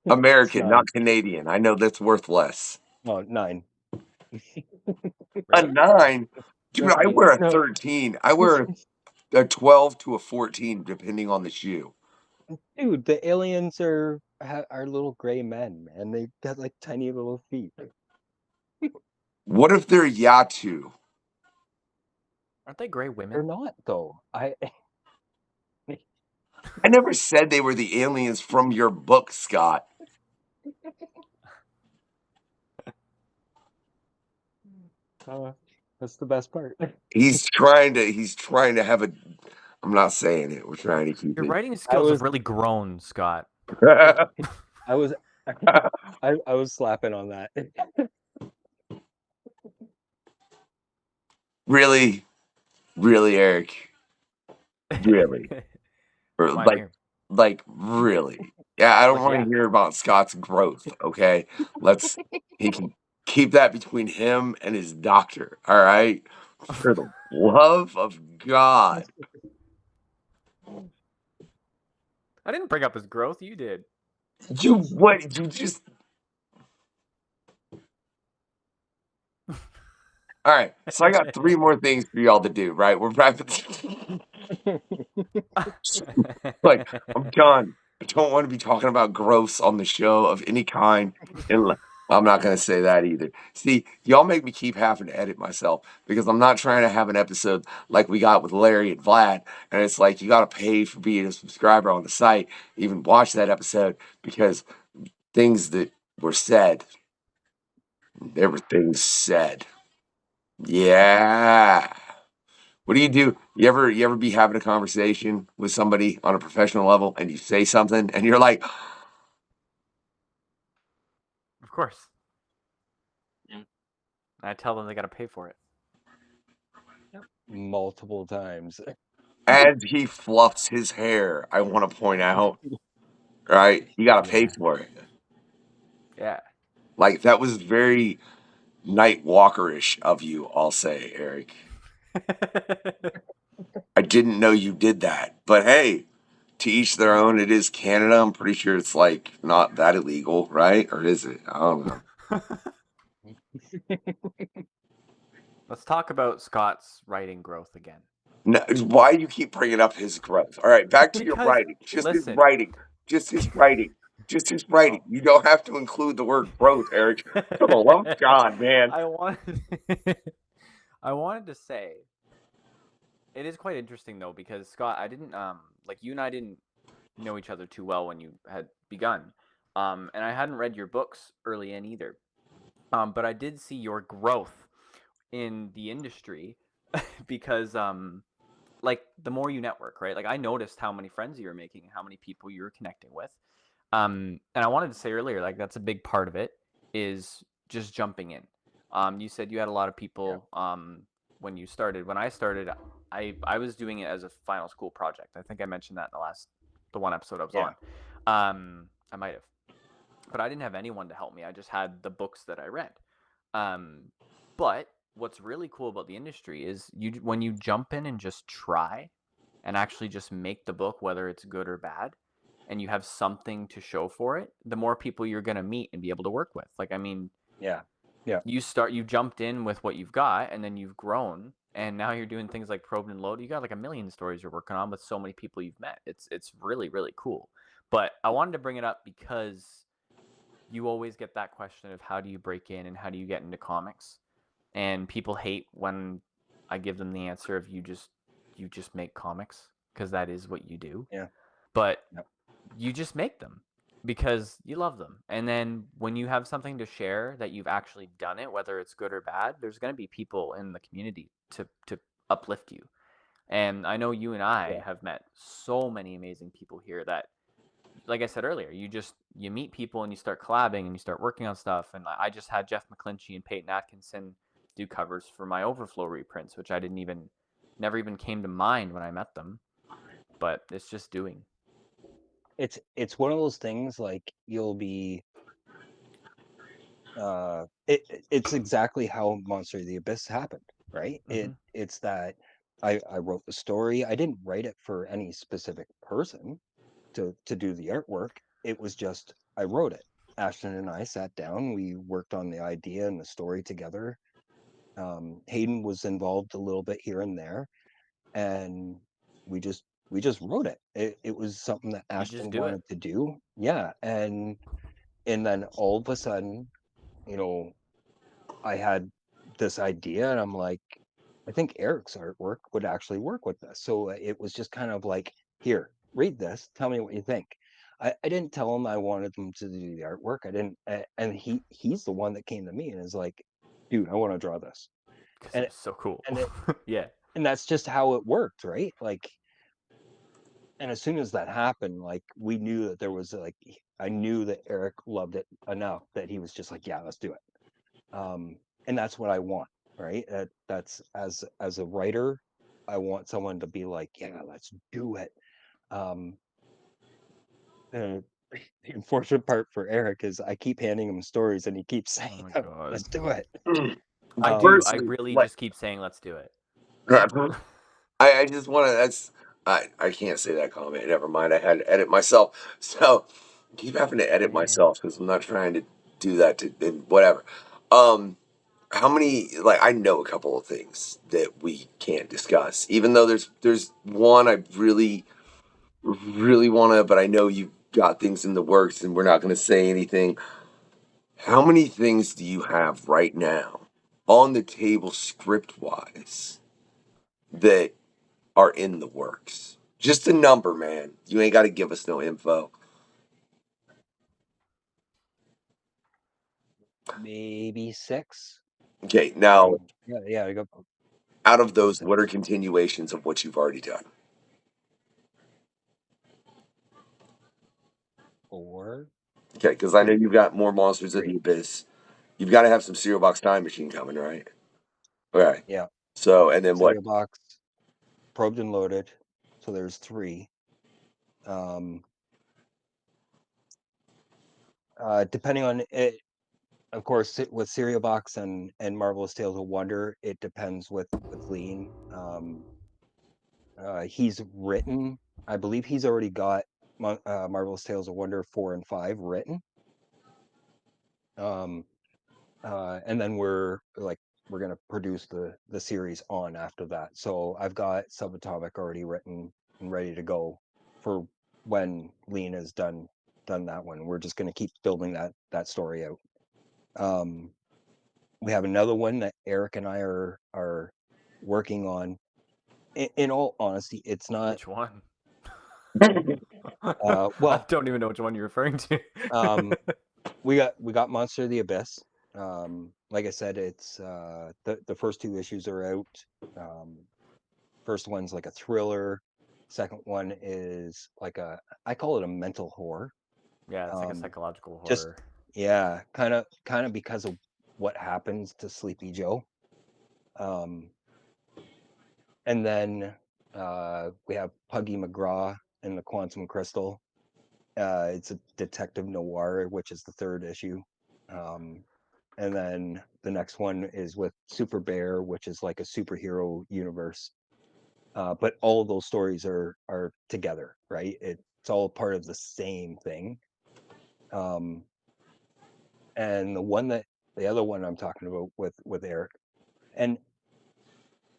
American, 9. not Canadian. I know that's worth less. Oh, 9. A 9? Dude, I wear a No. 13. I wear a 12 to a 14, depending on the shoe. Dude, the aliens are little gray men, man. They got like tiny little feet. What if they're Yatu? Aren't they gray They're women? not though. I never said they were the aliens from your book, Scott. That's the best part. He's trying to have a. I'm not saying it. We're trying to keep Your it. writing skills have really grown, Scott. I was slapping on that. Really, Eric. Really, or really. Yeah, I don't want to hear about Scott's growth. Okay, he can keep that between him and his doctor. All right, for the love of God. I didn't bring up his growth. You did. You what? You just. All right, so I got 3 more things for y'all to do. Right, we're wrapping. I'm done. I don't want to be talking about growths on the show of any kind. I'm not going to say that either. See, y'all make me keep having to edit myself because I'm not trying to have an episode like we got with Larry and Vlad. And it's like you got to pay for being a subscriber on the site, even watch that episode because things that were said, there were things said. Yeah. What do? You ever be having a conversation with somebody on a professional level and you say something and you're like, Of course. I tell them they got to pay for it. Multiple times. as he fluffs his hair, I want to point out, right? You got to pay for it. Yeah. Like, that was very Night Walker-ish of you, I'll say, Eric. I didn't know you did that. But hey, to each their own. It is Canada. I'm pretty sure it's like not that illegal, right? Or is it? I don't know. Let's talk about Scott's writing growth again. No, why you keep bringing up his growth? All right, back to your Because, writing. Just his listen. writing. Just his writing. Just his writing. You don't have to include the word growth, Eric. Come on, love God, man. I wanted to say, it is quite interesting though, because Scott, I didn't like you and I didn't know each other too well when you had begun, and I hadn't read your books early in either, but I did see your growth in the industry because like the more you network, right? Like I noticed how many friends you were making and how many people you were connecting with. And I wanted to say earlier, like that's a big part of it is just jumping in. You said you had a lot of people when you started. When I started, I was doing it as a final school project. I think I mentioned that in the one episode I was on. I might have, but I didn't have anyone to help me. I just had the books that I read. But what's really cool about the industry is when you jump in and just try and actually just make the book, whether it's good or bad, and you have something to show for it, the more people you're going to meet and be able to work with. Like, I mean, you jumped in with what you've got and then you've grown and now you're doing things like Probed and Loaded. You got like a million stories you're working on with so many people you've met. It's really, really cool. But I wanted to bring it up because you always get that question of how do you break in and how do you get into comics? And people hate when I give them the answer of you just make comics because that is what you do. Yeah. But you just make them because you love them. And then when you have something to share that you've actually done it, whether it's good or bad, there's going to be people in the community to uplift you. And I know you and I have met so many amazing people here that, like I said earlier, you meet people and you start collabing and you start working on stuff. And I just had Jeff McClinchy and Peyton Atkinson do covers for my Overflow reprints, which I never even came to mind when I met them. But it's just doing. It's one of those things like you'll be it's exactly how Monster of the Abyss happened, right? It's that I wrote the story. I didn't write it for any specific person to do the artwork. It was just I wrote it. Ashton and I sat down, we worked on the idea and the story together. Hayden was involved a little bit here and there, and we just wrote it. It was something that Ashton wanted to do. Yeah. And then all of a sudden, I had this idea and I'm like, I think Eric's artwork would actually work with this. So it was just kind of like, here, read this, tell me what you think. I didn't tell him I wanted him to do the artwork. I didn't, and he's the one that came to me and is like, dude, I want to draw this. And it's so cool. And yeah. And that's just how it worked, right? Like, and as soon as that happened, like we knew that there was like, I knew that Eric loved it enough that he was just like, yeah, let's do it. And that's what I want, right? That's as a writer, I want someone to be like, yeah, let's do it. The unfortunate part for Eric is I keep handing him stories and he keeps saying, oh, let's do it. I really just keep saying, let's do it. I just want to, I can't say that comment. Never mind. I had to edit myself. So I keep having to edit myself because I'm not trying to do that whatever. How many, like, I know a couple of things that we can't discuss, even though there's one I really, really want to, but I know you've got things in the works and we're not going to say anything. How many things do you have right now on the table script wise that are in the works? Just a number, man. You ain't got to give us no info. Maybe 6. Okay, now, yeah. I go. Out of those, what are continuations of what you've already done? 4. Okay, because I know you've got more Monsters of the Abyss. You've got to have some Cereal Box Time Machine coming, right? Okay. Yeah. So, and then Cereal Box, Probed and Loaded. So there's 3. Depending on it, of course, with Cereal Box and Marvelous Tales of Wonder, it depends with Lean. He's written, I believe he's already got Marvelous Tales of Wonder 4 and 5 written. And then we're gonna produce the series on after that. So I've got Subatomic already written and ready to go for when Lean has done that one. We're just gonna keep building that story out. We have another one that Eric and I are working on. In all honesty, it's not. Which one? Well, I don't even know which one you're referring to. we got Monster of the Abyss. Like I said, it's the first 2 issues are out. First one's like a thriller. Second one is like I call it a mental horror. Yeah, it's like a psychological horror. Just kind of because of what happens to Sleepy Joe. And then we have Puggy McGraw and the Quantum Crystal. It's a detective noir, which is the 3rd issue. And then the next one is with Super Bear, which is like a superhero universe. But all of those stories are together, right? It's all part of the same thing. And the other one I'm talking about with Eric, and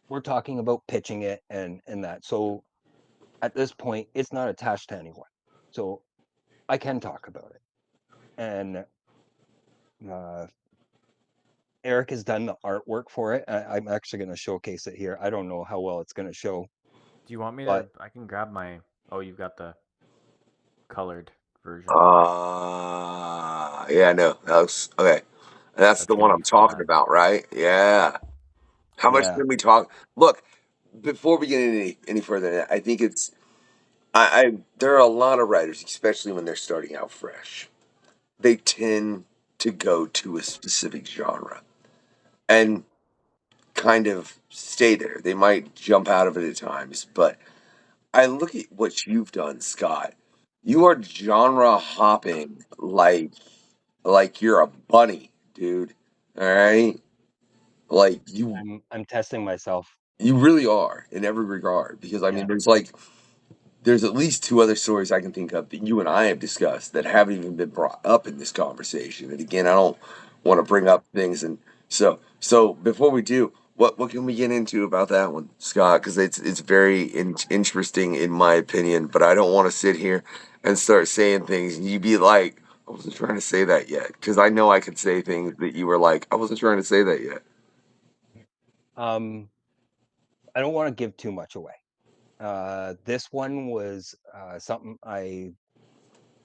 we're talking about pitching it and that. So at this point, it's not attached to anyone, so I can talk about it. And Eric has done the artwork for it. I'm actually going to showcase it here. I don't know how well it's going to show. Do you want me to? I can grab my. Oh, you've got the colored version. Yeah, no, that looks okay. That's the one I'm talking about, right? Yeah. How much can we talk? Look, before we get any further, I think it's there are a lot of writers, especially when they're starting out fresh. They tend to go to a specific genre and kind of stay there. They might jump out of it at times, but I look at what you've done, Scott. You are genre hopping like you're a bunny, dude. All right? Like I'm testing myself. You really are in every regard because I mean there's at least 2 other stories I can think of that you and I have discussed that haven't even been brought up in this conversation. And again, I don't want to bring up things and so before we do, what can we get into about that one, Scott? Because it's very interesting in my opinion, but I don't want to sit here and start saying things and you be like, I wasn't trying to say that yet. Because I know I could say things that you were like, I wasn't trying to say that yet. I don't want to give too much away. This one was something I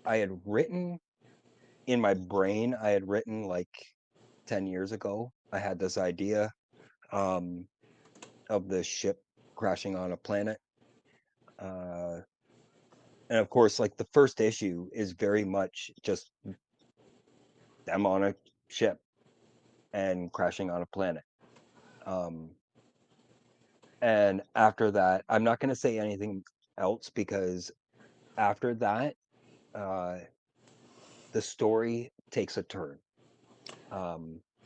had written in my brain. I had written like 10 years ago. I had this idea of the ship crashing on a planet. And of course, like the first issue is very much just them on a ship and crashing on a planet. And after that, I'm not going to say anything else because after that, the story takes a turn.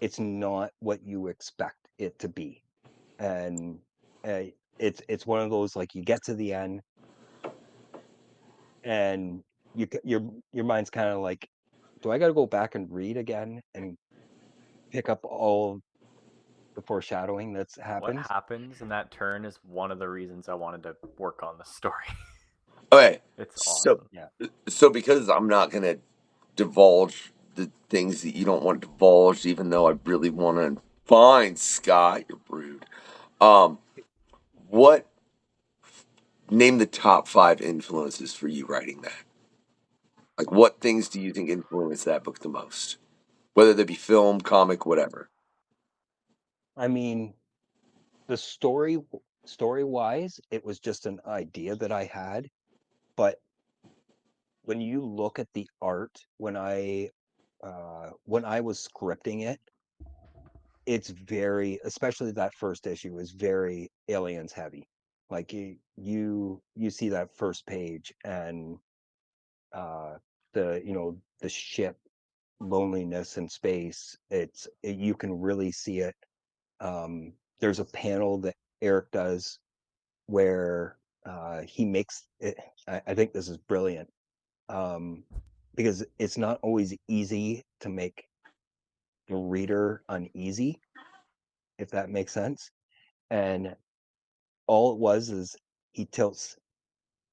It's not what you expect it to be, and it's one of those like you get to the end, and your mind's kind of like, do I got to go back and read again and pick up all the foreshadowing that's happened? What happens in that turn is one of the reasons I wanted to work on the story. Okay. It's so awesome. Yeah. So because I'm not gonna divulge the things that you don't want divulged, even though I really want to. Fine, Scott, you're rude. What? Name the top 5 influences for you writing that. Like, what things do you think influenced that book the most? Whether they be film, comic, whatever. I mean, the story wise, it was just an idea that I had, but when you look at the art when I was scripting it, it's very, especially that first issue is very aliens heavy. Like you see that first page and the the ship loneliness in space. You can really see it. There's a panel that Eric does where he makes it. I think this is brilliant, because it's not always easy to make the reader uneasy, if that makes sense. And all it was is he tilts,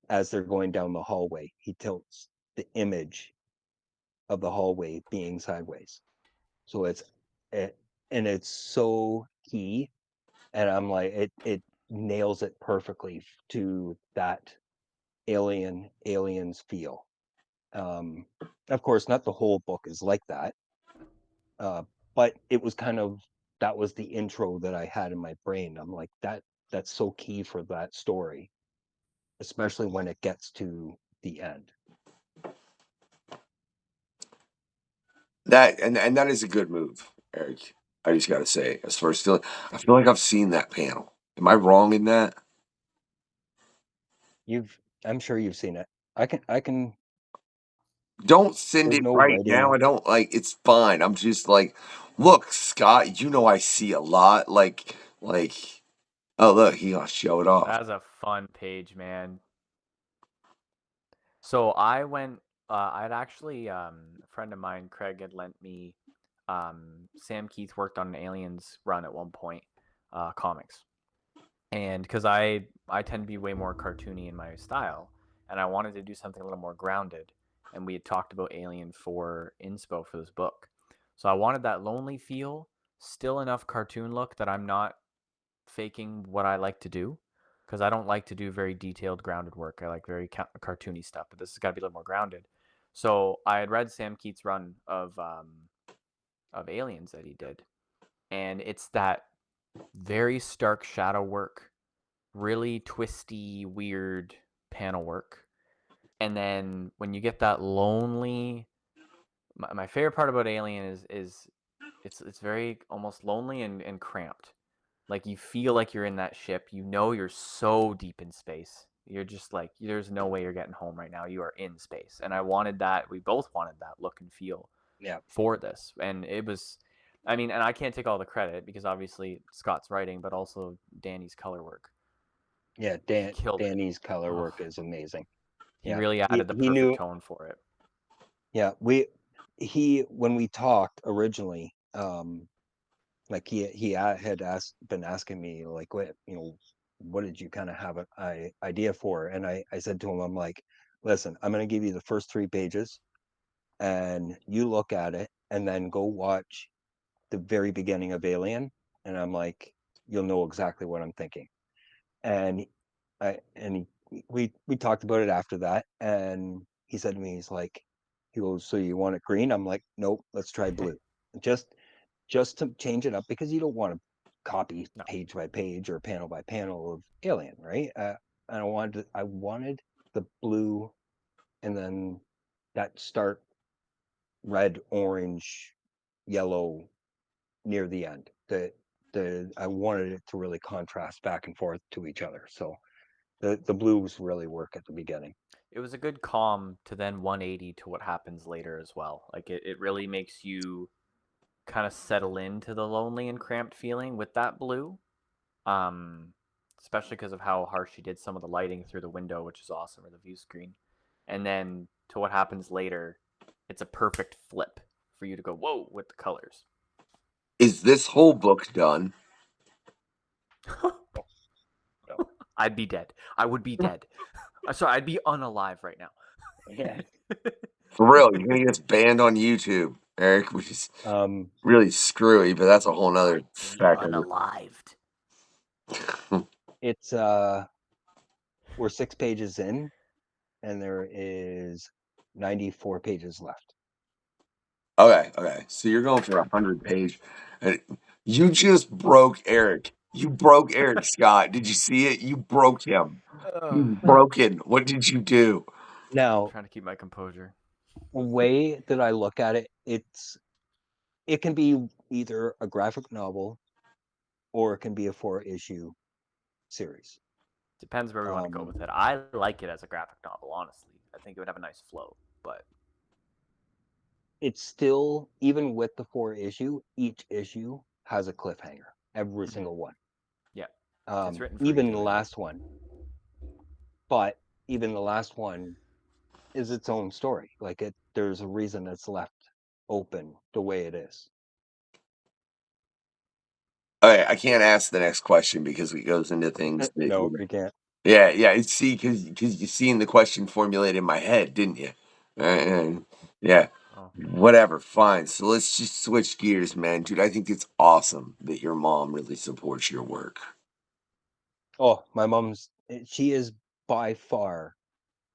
as they're going down the hallway, he tilts the image of the hallway being sideways. So and it's so key. And I'm like, it nails it perfectly to that aliens feel. Of course, not the whole book is like that, but it was kind of, that was the intro that I had in my brain. I'm like, that's so key for that story, especially when it gets to the end. That and that is a good move, Eric. I just gotta say, as far as feeling, I feel like I've seen that panel. Am I wrong in that? I'm sure you've seen it. I can. Don't send There's it no right now. writing. I don't like. It's fine. I'm just like, look, Scott. You know I see a lot. Like. Oh look, he gonna show it off. That's a fun page, man. So I went. I'd actually a friend of mine, Craig, had lent me. Sam Keith worked on an Aliens run at one point, comics, and because I tend to be way more cartoony in my style, and I wanted to do something a little more grounded, and we had talked about Alien for inspo for this book, so I wanted that lonely feel, still enough cartoon look that I'm not faking what I like to do, because I don't like to do very detailed, grounded work. I like very cartoony stuff, but this has got to be a little more grounded. So I had read Sam Keith's run of Aliens that he did, and it's that very stark shadow work, really twisty, weird panel work, and then when you get that lonely. My favorite part about Alien is it's very almost lonely and cramped. Like you feel like you're in that ship. You know you're so deep in space. You're just like, there's no way you're getting home right now. You are in space. And I wanted that. We both wanted that look and feel for this. And it was, I mean, and I can't take all the credit because obviously Scott's writing, but also Danny's color work. Yeah, killed it. Danny's color work is amazing. He really added the he perfect knew, tone for it. Yeah, when we talked originally, like he had been asking me like, what did you kind of have an idea for? And I said to him, I'm like, listen, I'm going to give you the first 3 pages and you look at it and then go watch the very beginning of Alien. And I'm like, you'll know exactly what I'm thinking. And we talked about it after that. And he said to me, he goes, so you want it green? I'm like, nope, let's try blue. Just to change it up, because you don't want to copy page by page or panel by panel of Alien, right? And I wanted the blue, and then that start red, orange, yellow near the end. I wanted it to really contrast back and forth to each other. So the blues really work at the beginning. It was a good calm to then 180 to what happens later as well. Like it really makes you kind of settle into the lonely and cramped feeling with that blue. Especially because of how harsh she did some of the lighting through the window, which is awesome, or the view screen. And then to what happens later, it's a perfect flip for you to go, whoa, with the colors. Is this whole book done? I'd be dead. I would be dead. Sorry, I'd be unalive right now. Yeah. For real, you're gonna get us banned on YouTube, Eric, which is really screwy, but that's a whole nother factor. Unalived. It's we're 6 pages in, and there is 94 pages left. Okay. So you're going for 100-page. You just broke Eric. You broke Eric, Scott. Did you see it? You broke him. He's broken. What did you do? Now, I'm trying to keep my composure. The way that I look at it, it can be either a graphic novel or it can be a 4-issue series. Depends where we want to go with it. I like it as a graphic novel, honestly. I think it would have a nice flow, but it's still, even with the 4 issue, each issue has a cliffhanger. Every single one. Yeah. It's written for Even you the to last one. But even the last one is its own story. Like there's a reason it's left open the way it is. Okay, I can't ask the next question because it goes into things that No, you can't. Yeah. See, because you seen the question formulated in my head, didn't you? And yeah, Oh. whatever, fine. So let's just switch gears, man, dude. I think it's awesome that your mom really supports your work. Oh, my mom's. She is by far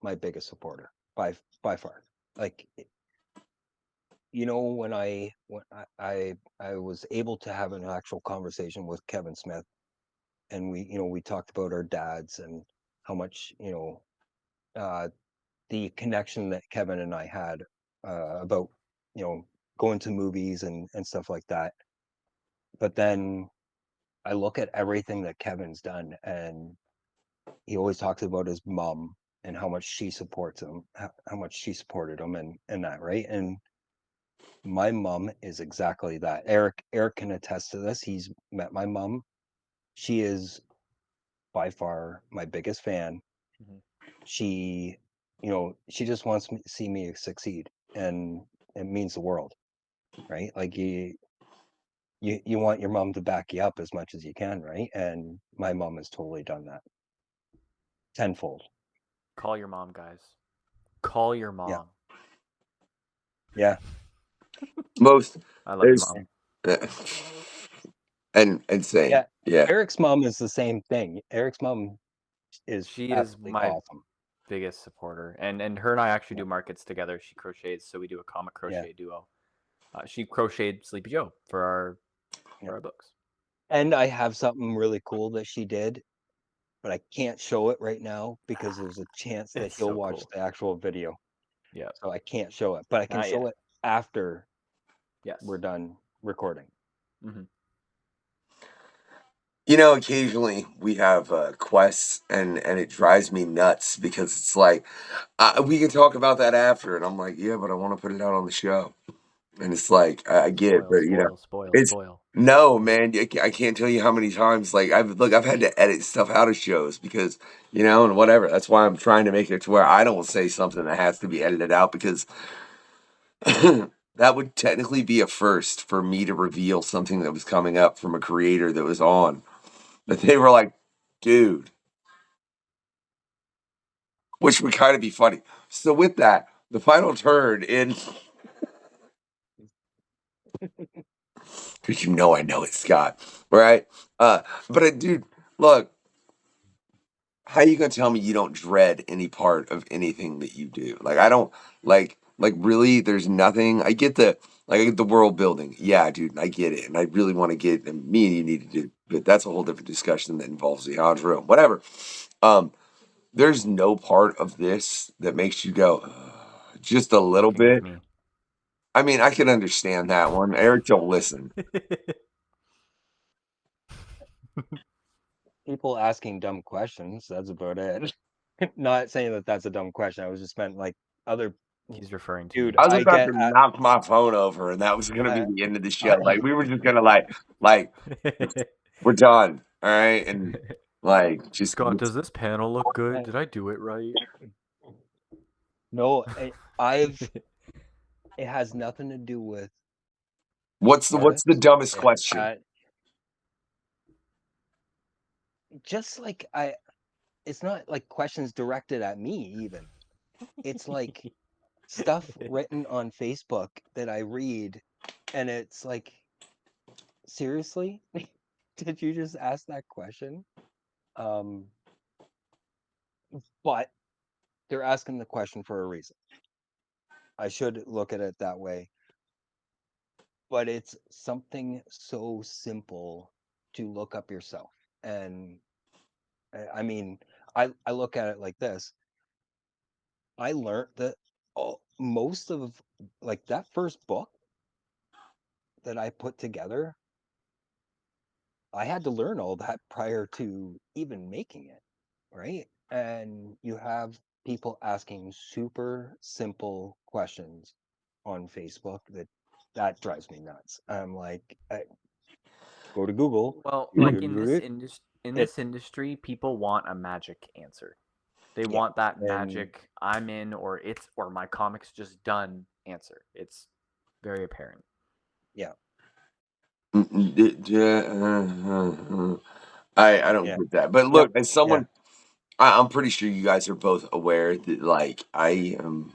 my biggest supporter. By far. Like, when I was able to have an actual conversation with Kevin Smith, and we talked about our dads and how much the connection that Kevin and I had about going to movies and stuff like that. But then I look at everything that Kevin's done, and he always talks about his mom and how much she supports him, how much she supported him, and that, right? And my mom is exactly that. Eric can attest to this. He's met my mom. She is by far my biggest fan. Mhm. She she just wants to see me succeed, and it means the world, right? Like you want your mom to back you up as much as you can, right? And my mom has totally done that tenfold. Call your mom, guys. Call your Yeah. mom. Yeah. Most I love you, mom. and same. Yeah. Eric's mom is the same thing. Eric's mom is She is absolutely my awesome. biggest supporter, and her and I actually do markets together. She crochets, so we do a comic crochet duo. She crocheted Sleepy Joe for our books. And I have something really cool that she did, but I can't show it right now because there's a chance that It's he'll so watch cool. the actual video. Yeah. So I can't show it, but I can Not show yet. it after Yes. we're done recording. Mm-hmm. Occasionally we have quests, and it drives me nuts because it's like we can talk about that after, and I'm like, yeah, but I want to put it out on the show, and it's like I get it, but it's spoil. no, man. I can't tell you how many times like I've had to edit stuff out of shows because and whatever. That's why I'm trying to make it to where I don't say something that has to be edited out because that would technically be a first for me to reveal something that was coming up from a creator that was on. But they were like, dude, which would kind of be funny. So with that, the final turn in, because I know it's Scott, right? Dude, look, how you gonna tell me you don't dread any part of anything that you do? Like I don't like really. There's nothing. I get the world building. Yeah, dude, I get it, and I really want to get. And me and you need to do, but that's a whole different discussion that involves the odds room. Whatever. There's no part of this that makes you go just a little Working with bit. me. I mean, I can understand that one. Eric, don't listen. People asking dumb questions. That's about it. Not saying that that's a dumb question. I was just meant like other. He's referring to Dude, me. I was I about get to knock my phone over, and that was going to be the end of the show. Like we were just going to like we're done, all right, and like just Scott, does this panel look good? Did I do it right? No, I've. It has nothing to do with. what's the dumbest question? Just like it's not like questions directed at me even. It's like stuff written on Facebook that I read, and it's like, seriously? Did you just ask that question? But they're asking the question for a reason. I should look at it that way. But it's something so simple to look up yourself. And I mean, I look at it like this. I learned that most of like that first book that I put together, I had to learn all that prior to even making it, right? And you have people asking super simple questions on Facebook that drives me nuts. I'm like, go to Google. Well, do, like do, in do, this do, this industry, people want a magic answer. They Yeah, want that and magic I'm in or my comic's just done answer. It's very apparent. yeah, I don't yeah, get that. But yep, look, as yeah. someone, I'm pretty sure you guys are both aware that like I'm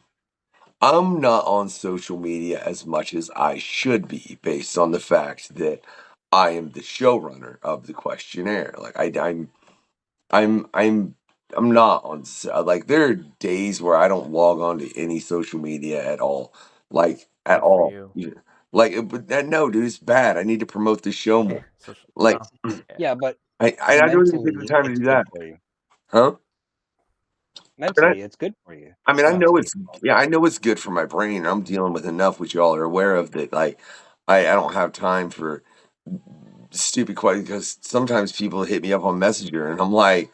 not on social media as much as I should be, based on the fact that I am the showrunner of the questionnaire. Like I'm not on like there are days where I don't log on to any social media at all, like at Good for all. you. Yeah. Like, but no, dude, it's bad. I need to promote the show more. Like, Well, Yeah, but I don't even take the mentally, time to it's do good that, for you. huh? Mentally, it's good for you I mean, I not to know be it's involved. yeah, I know it's good for my brain. I'm dealing with enough, which y'all are aware of, that like I don't have time for stupid questions because sometimes people hit me up on Messenger and I'm like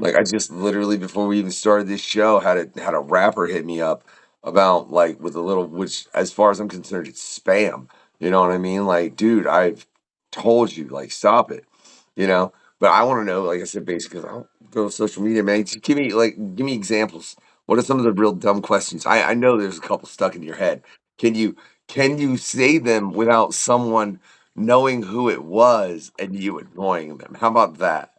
I just literally before we even started this show had a rapper hit me up about like with a little, which as far as I'm concerned it's spam. You know what I mean? Like, dude, I've told you, like, stop it. You know? But I want to know, like I said, basically, 'cause I don't go to social media, man. Just give me examples. What are some of the real dumb questions? I know there's a couple stuck in your head. Can you say them without someone knowing who it was and you annoying them? How about that?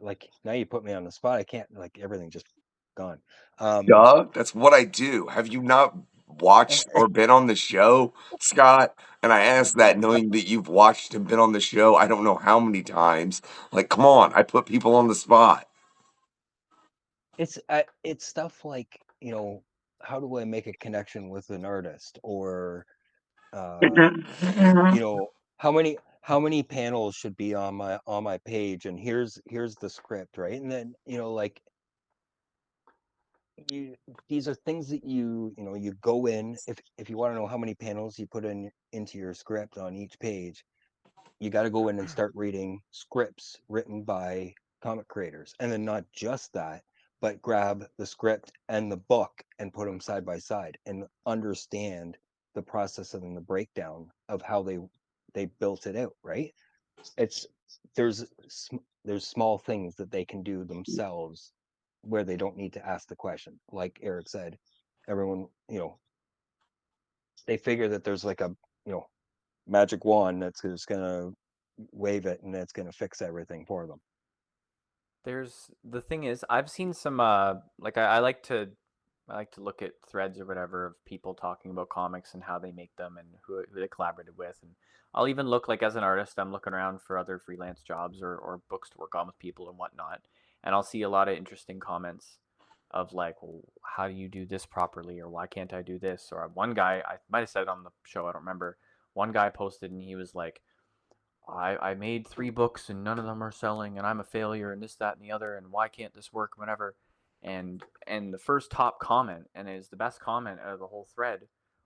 Like now you put me on the spot. I can't, like, everything just gone. Duh, that's what I do. Have you not watched or been on the show, Scott? And I ask that knowing that you've watched and been on the show I don't know how many times. Like, come on, I put people on the spot. It's stuff like, how do I make a connection with an artist, or you know, how many panels should be on my page, and here's the script, right? And then, like, these are things that you go in, if you want to know how many panels you put into your script on each page, you got to go in and start reading scripts written by comic creators, and then not just that, but grab the script and the book and put them side by side and understand the process and the breakdown of how they built it out, right? It's there's there's small things that they can do themselves where they don't need to ask the question. Like Eric said, everyone, they figure that there's like a, magic wand that's just gonna wave it and it's gonna fix everything for them. The thing is, I've seen some like I like to look at threads or whatever of people talking about comics and how they make them and who they collaborated with, and I'll even look, like, as an artist, I'm looking around for other freelance jobs or books to work on with people and whatnot, and I'll see a lot of interesting comments of like, well, how do you do this properly, or why can't I do this? Or one guy, I might have said it on the show, I don't remember. One guy posted and he was like, I made 3 books and none of them are selling and I'm a failure and this, that, and the other, and why can't this work, whatever. And the first top comment, and it is the best comment out of the whole thread,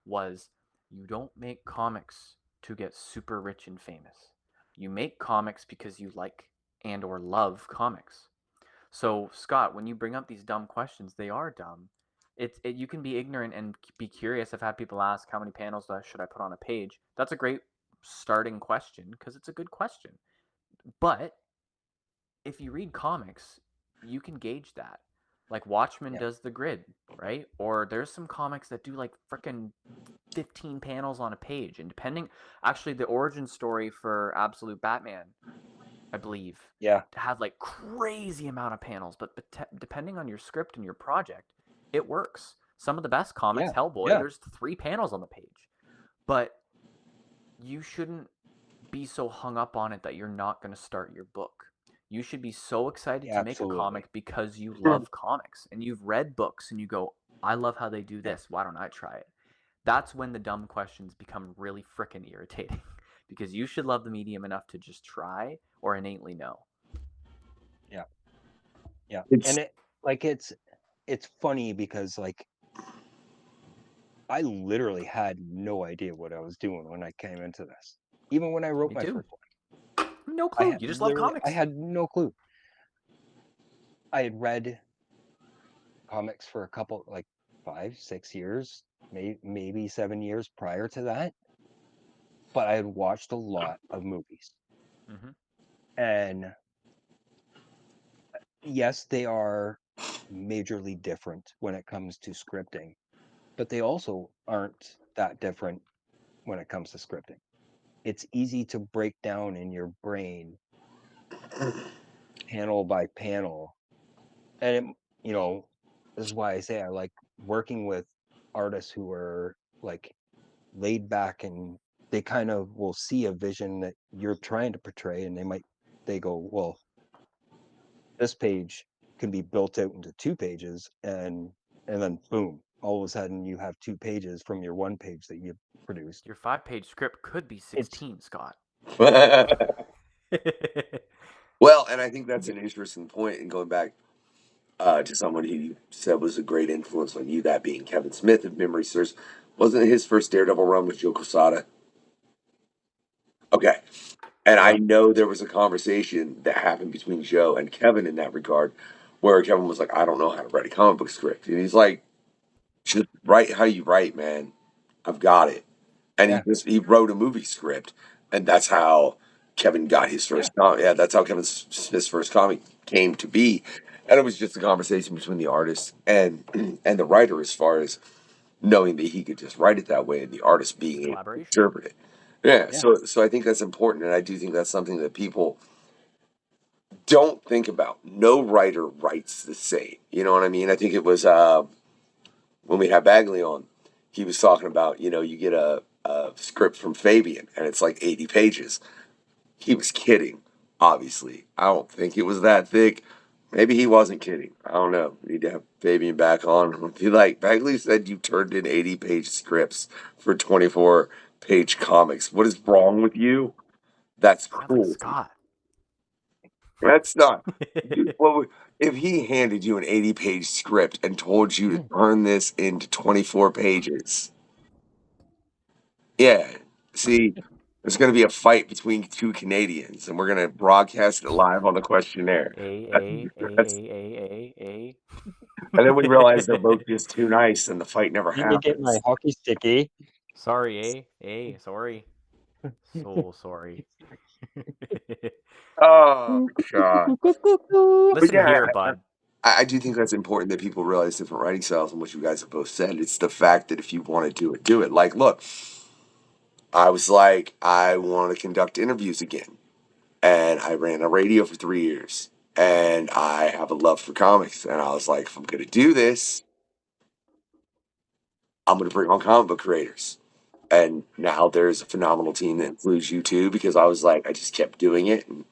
was, you don't make comics to get super rich and famous. You make comics because you like and or love comics. So, Scott, when you bring up these dumb questions, they are dumb. You can be ignorant and be curious. I've had people ask, how many panels should I put on a page? That's a great starting question because it's a good question. But if you read comics, you can gauge that. Like Watchmen Yeah, does the grid, right? Or there's some comics that do like freaking 15 panels on a page. And actually, the origin story for Absolute Batman, I believe, yeah, had like crazy amount of panels, but depending on your script and your project, it works. Some of the best comics, yeah, Hellboy, yeah, there's 3 panels on the page. But you shouldn't be so hung up on it that you're not going to start your book. You should be so excited to make a absolutely. comic because you love comics and you've read books and you go, I love how they do this. Why don't I try it? That's when the dumb questions become really freaking irritating because you should love the medium enough to just try or innately know. Yeah, yeah. It's And it's funny because, like, I literally had no idea what I was doing when I came into this. Even when I wrote Me my too. first one, No clue. You just love I comics. had no clue. I had read comics for a couple, like 5, 6 years, maybe 7 years prior to that. But I had watched a lot of movies. Mm-hmm. And yes, they are majorly different when it comes to scripting, but they also aren't that different when it comes to scripting. It's easy to break down in your brain panel by panel. And this is why I say I like working with artists who are like laid back, and they kind of will see a vision that you're trying to portray, and they go, well, this page can be built out into 2 pages, and then boom, all of a sudden you have 2 pages from your 1 page that you've produced. Your 5-page script could be 16, Scott. Well, and I think that's an interesting point. And going back to someone who you said was a great influence on you, that being Kevin Smith, if memory serves, wasn't his first Daredevil run with Joe Quesada? Okay. And I know there was a conversation that happened between Joe and Kevin in that regard, where Kevin was like, I don't know how to write a comic book script. And he's like, just write how you write, man. I've got it. And he wrote a movie script, and that's how Kevin got his first comic. Yeah, that's how Kevin Smith's first comic came to be. And it was just a conversation between the artist and the writer, as far as knowing that he could just write it that way, and the artist being able to interpret it. Yeah. So I think that's important, and I do think that's something that people don't think about. No writer writes the same. You know what I mean? I think it was when we had Bagley on, he was talking about, you get a script from Fabian, and it's like 80 pages. He was kidding, obviously. I don't think it was that thick. Maybe he wasn't kidding. I don't know. We need to have Fabian back on. Be like, Bagley said you turned in 80-page scripts for 24-page comics. What is wrong with you? That's cool. Scott. That's not. Dude, if he handed you an 80-page script and told you to turn this into 24 pages, yeah. See, there's going to be a fight between 2 Canadians, and we're going to broadcast it live on the questionnaire. A. And then we realize they're both just too nice, and the fight never Let me get my happens. hockey sticky. Sorry, sorry. So sorry. Oh, God. Listen here, bud. I do think that's important that people realize different writing styles, and what you guys have both said. It's the fact that if you want to do it, do it. Like, look, I was like, I want to conduct interviews again. And I ran a radio for 3 years. And I have a love for comics. And I was like, if I'm going to do this, I'm going to bring on comic book creators. And now there's a phenomenal team that includes you too, because I was like, I just kept doing it. And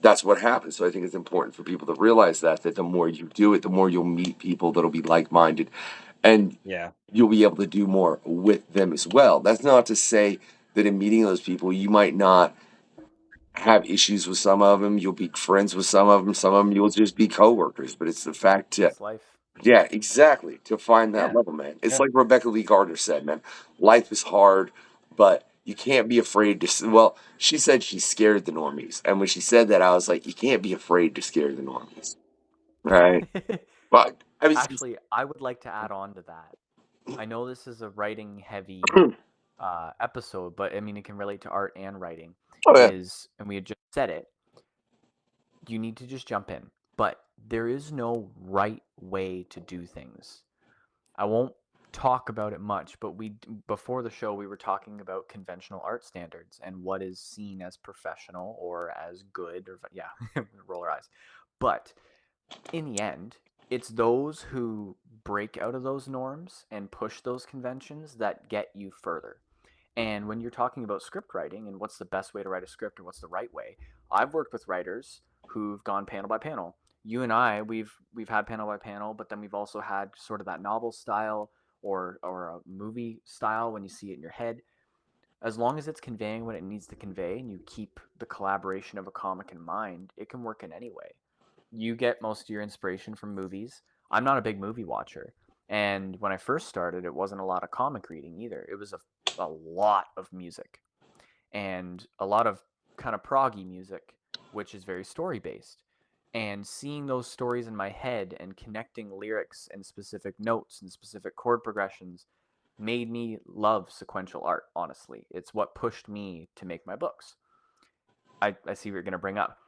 that's what happened. So I think it's important for people to realize that the more you do it, the more you'll meet people that'll be like-minded. And you'll be able to do more with them as well. That's not to say that in meeting those people, you might not have issues with some of them. You'll be friends with some of them. Some of them you'll just be coworkers. But it's the fact that, it's life. Yeah, exactly. To find that level, man. It's like Rebecca Lee Gardner said, man. Life is hard, but you can't be afraid to. Well, she said she scared the normies, and when she said that, I was like, you can't be afraid to scare the normies, right? But I mean, actually, I would like to add on to that. I know this is a writing-heavy episode, but I mean, it can relate to art and writing. And we had just said it. You need to just jump in, but there is no right way to do things. I won't talk about it much, but before the show we were talking about conventional art standards and what is seen as professional or as good, or roll our eyes. But in the end, it's those who break out of those norms and push those conventions that get you further. And when you're talking about script writing and what's the best way to write a script or what's the right way, I've worked with writers who've gone panel by panel. You and I, we've had panel by panel, but then we've also had sort of that novel style or a movie style when you see it in your head. As long as it's conveying what it needs to convey and you keep the collaboration of a comic in mind, it can work in any way. You get most of your inspiration from movies. I'm not a big movie watcher. And when I first started, it wasn't a lot of comic reading either. It was a lot of music and a lot of kind of proggy music, which is very story based. and seeing those stories in my head and connecting lyrics and specific notes and specific chord progressions made me love sequential art, honestly. It's what pushed me to make my books. I see what you're going to bring up.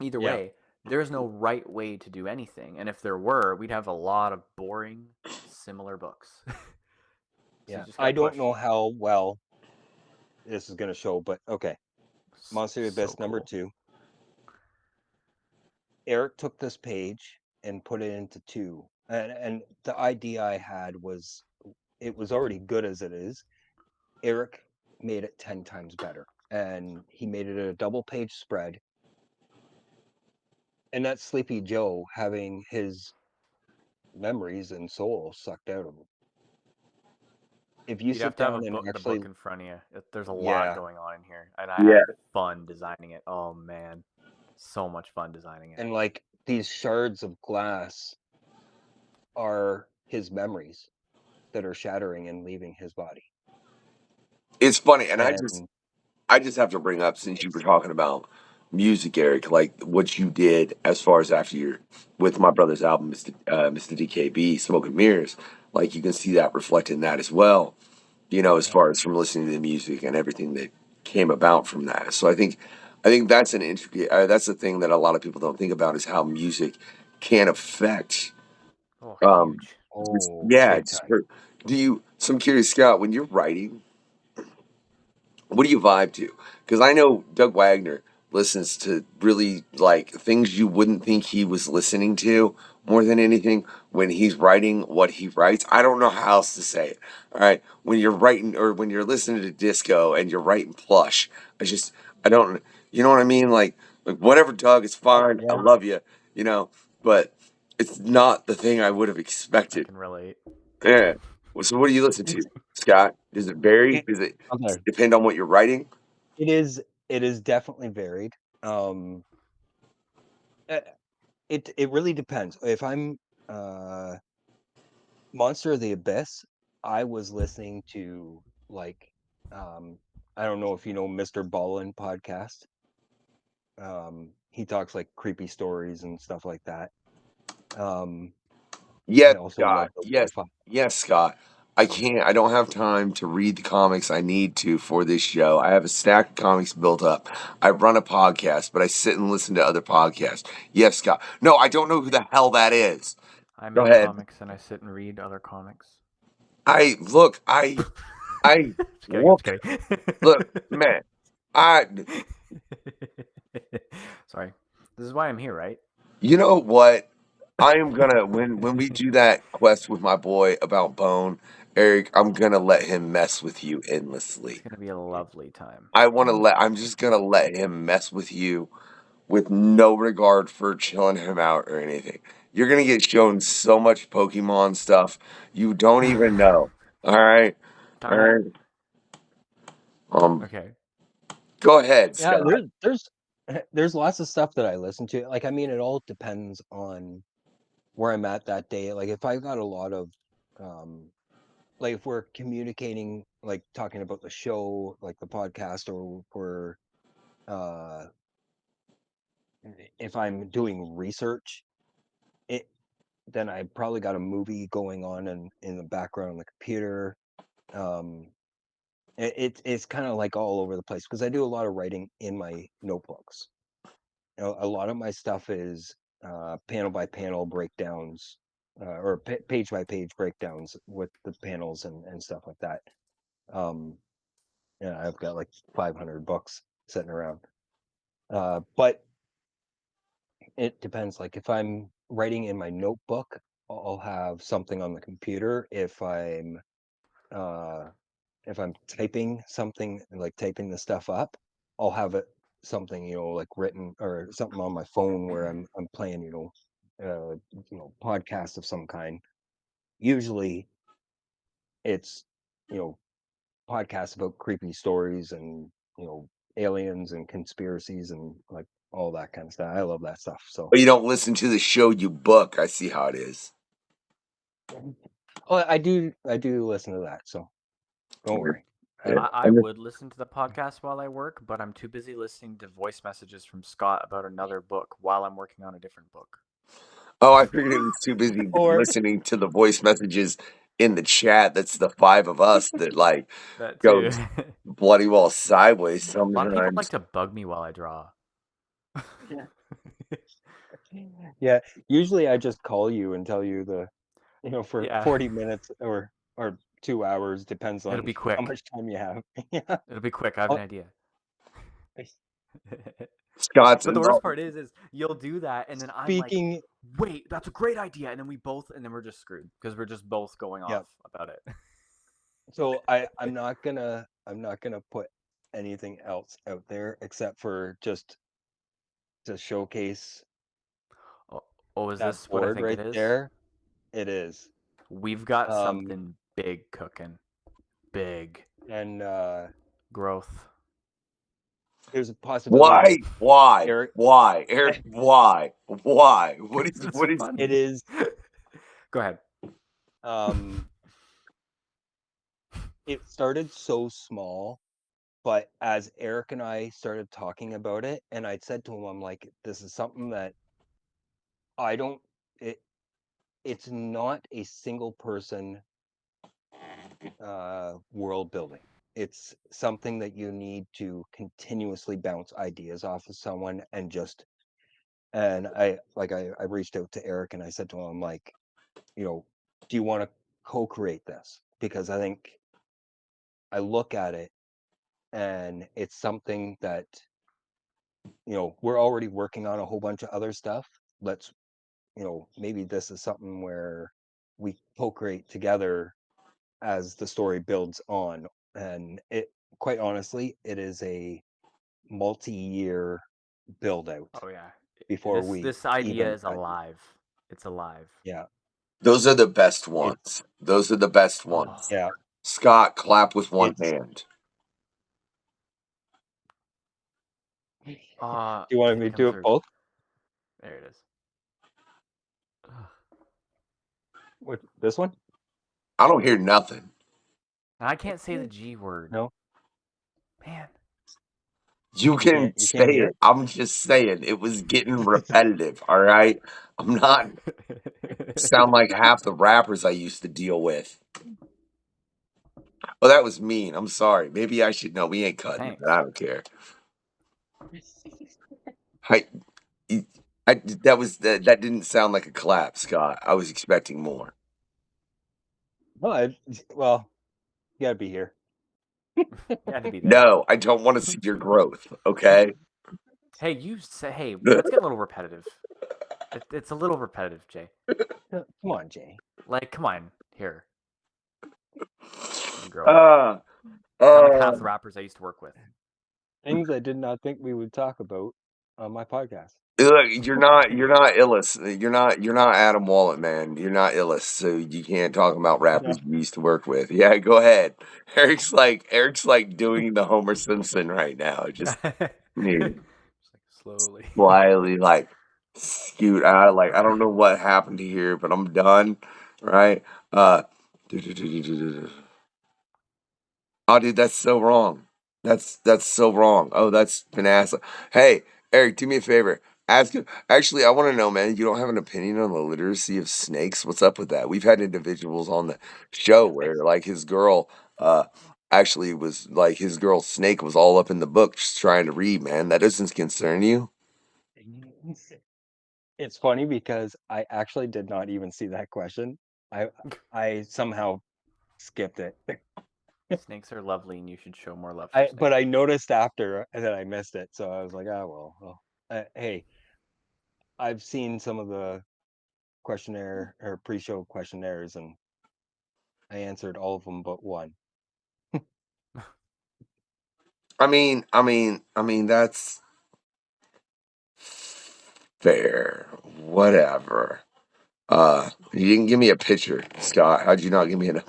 Either Yeah. way, there's no right way to do anything. And if there were, we'd have a lot of boring, similar books. So Yeah. you just gotta I don't push. know how well this is going to show, but okay. Monster of the Abyss So number cool. 2. Eric took this page and put it into 2. And the idea I had was it was already good as it is. Eric made it 10 times better. And he made it a double page spread. And that's Sleepy Joe having his memories and soul sucked out of him. If you You'd have sit to have down and the actually, book in front of you. There's a yeah, lot going on in here, and I Yeah. had fun designing it. Oh man, so much fun designing it. and like these shards of glass are his memories that are shattering and leaving his body. It's funny, and And I just have to bring up, since you were talking about music, Eric, like what you did as far as after your with my brother's album, Mr. DKB, Smoke and Mirrors. Like you can see that reflected in that as well. You know, as yeah, far as from listening to the music and everything that came about from that. So I think that's an intricate. That's the thing that a lot of people don't think about is how music can affect. Oh, Um, huge. oh, yeah, big it's time. do you? So I'm curious, Scott, when you're writing, what do you vibe to? Because I know Doug Wagner listens to really like things you wouldn't think he was listening to more than anything when he's writing what he writes. I don't know how else to say it. All right. When you're writing or when you're listening to disco and you're writing plush, I don't, you know what I mean? Like whatever, Doug, it's fine. I Yeah. love you, but it's not the thing I would have I expected. can relate. Yeah. Well, so what do you listen to, Scott? Does it vary? Does it Okay. depend on what you're writing? It is definitely varied. Um, uh, it really depends. If I'm Monster of the Abyss, I was listening to like I don't know if you know Mr. Ballin podcast. He talks like creepy stories and stuff like that. Um, I Yes, also love Scott. the Yes, sci-fi. yes, Scott. I don't have time to read the comics I need to for this show. I have a stack of comics built up. I run a podcast, but I sit and listen to other podcasts. Yes, Scott. No, I don't know who the hell that is. I Go make ahead. comics and I sit and read other comics. I look, I Just kidding. I'm just look, kidding. look, man. I Sorry. This is why I'm here, right? You know what? I am gonna when we do that quest with my boy about Bone, Eric, I'm gonna let him mess with you It's endlessly. gonna be a lovely time. I'm just gonna let him mess with you with no regard for chilling him out or anything. You're gonna get shown so much Pokemon stuff you don't even know. All right, all Time. right. Okay. Go ahead, Yeah, Scott. there's lots of stuff that I listen to. Like, I mean, it all depends on where I'm at that day. Like, if I got a lot of, like, if we're communicating, like talking about the show, like the podcast, or uh, if I'm doing research, it then I probably got a movie going on in the background on the computer. Um, it's kind of like all over the place because I do a lot of writing in my notebooks. You know, a lot of my stuff is panel by panel breakdowns or page by page breakdowns with the panels and stuff like that. Yeah, I've got like 500 books sitting around. But it depends. Like if I'm writing in my notebook, I'll have something on the computer. Uh, if I'm typing something, like typing the stuff up, I'll have it something, like written or something on my phone where I'm playing, podcast of some kind. Usually it's, you know, podcasts about creepy stories and, aliens and conspiracies and like all that kind of stuff. I love that stuff. So But you don't listen to the show, you book. I see how it is. oh, I do listen to that, so don't worry. I would listen to the podcast while I work, but I'm too busy listening to voice messages from Scott about another book while I'm working on a different book. Oh, I figured he was too busy Or- listening to the voice messages in the chat. That's the five of us that like That too. goes bloody well sideways A lot of people like sometimes. to bug me while I draw. Yeah, usually I just call you and tell you for Yeah. 40 minutes or 2 hours, depends It'll on be quick. how much time you have. Yeah. It'll be quick. I have an idea. Scott's But the involved. worst part is you'll do that, and then I'm Speaking, like, wait, that's a great idea, and then we're just screwed because we're just both going Yep. off about it. so I'm not gonna put anything else out there except for just to showcase Oh, is that this what I board think right it is? there. It is. We've got Um, something big cooking. Big And growth. there's a possibility. Why? Eric, Why? Eric, why? Why? What is It's what is funny. it is. Go ahead. It started so small, but as Eric and I started talking about it, and I said to him, I'm like, this is something that it's not a single person world building. It's something that you need to continuously bounce ideas off of someone and I reached out to Eric and I said to him, like, do you want to co-create this? Because I think I look at it and it's something that, we're already working on a whole bunch of other stuff. Let's, maybe this is something where we co-create together as the story builds on. And quite honestly, it is a multi-year build out Oh yeah. before This idea even is alive. It's alive. Yeah. those are the best ones. Those are the best ones. Yeah. Scott, clap with one hand. Do you want me to do it both? There it is. What, this one? I don't hear nothing. I can't say the G word. No. Man. You can you say can't hear it. I'm just saying it was getting repetitive. All right. I'm not sound like half the rappers I used to deal with. Oh, that was mean. I'm sorry. Maybe I should know. We ain't cutting it. I don't care. That didn't sound like a clap, Scott. I was expecting more. Well, you gotta be here. You had to be there. No, I don't want to see your growth. Okay. Hey, let's get a little repetitive. It's a little repetitive, Jay. Come on, Jay. Like, come on, here. Sound like half the rappers I used to work with. Things I did not think we would talk about on my podcast. Look, you're not Illis. You're not Adam Wallet, man. You're not Illis, so you can't talk about rappers you used to work with. Yeah, go ahead. Eric's like doing the Homer Simpson right now. Just slowly, slyly scoot out. I don't know what happened here, but I'm done. Right? Oh, dude, that's so wrong. That's so wrong. Oh, that's been ass. Hey, Eric, do me a favor. Actually, I want to know, man, you don't have an opinion on the literacy of snakes? What's up with that? We've had individuals on the show where, his girl, actually was, his girl snake was all up in the book just trying to read, man. That doesn't concern you? It's funny because I actually did not even see that question. I somehow skipped it. Snakes are lovely, and you should show more love. But I noticed after that I missed it, so I was like, well. Hey, I've seen some of the questionnaire or pre-show questionnaires, and I answered all of them but one. I mean, that's fair. Whatever. You didn't give me a picture, Scott. How'd you not give me an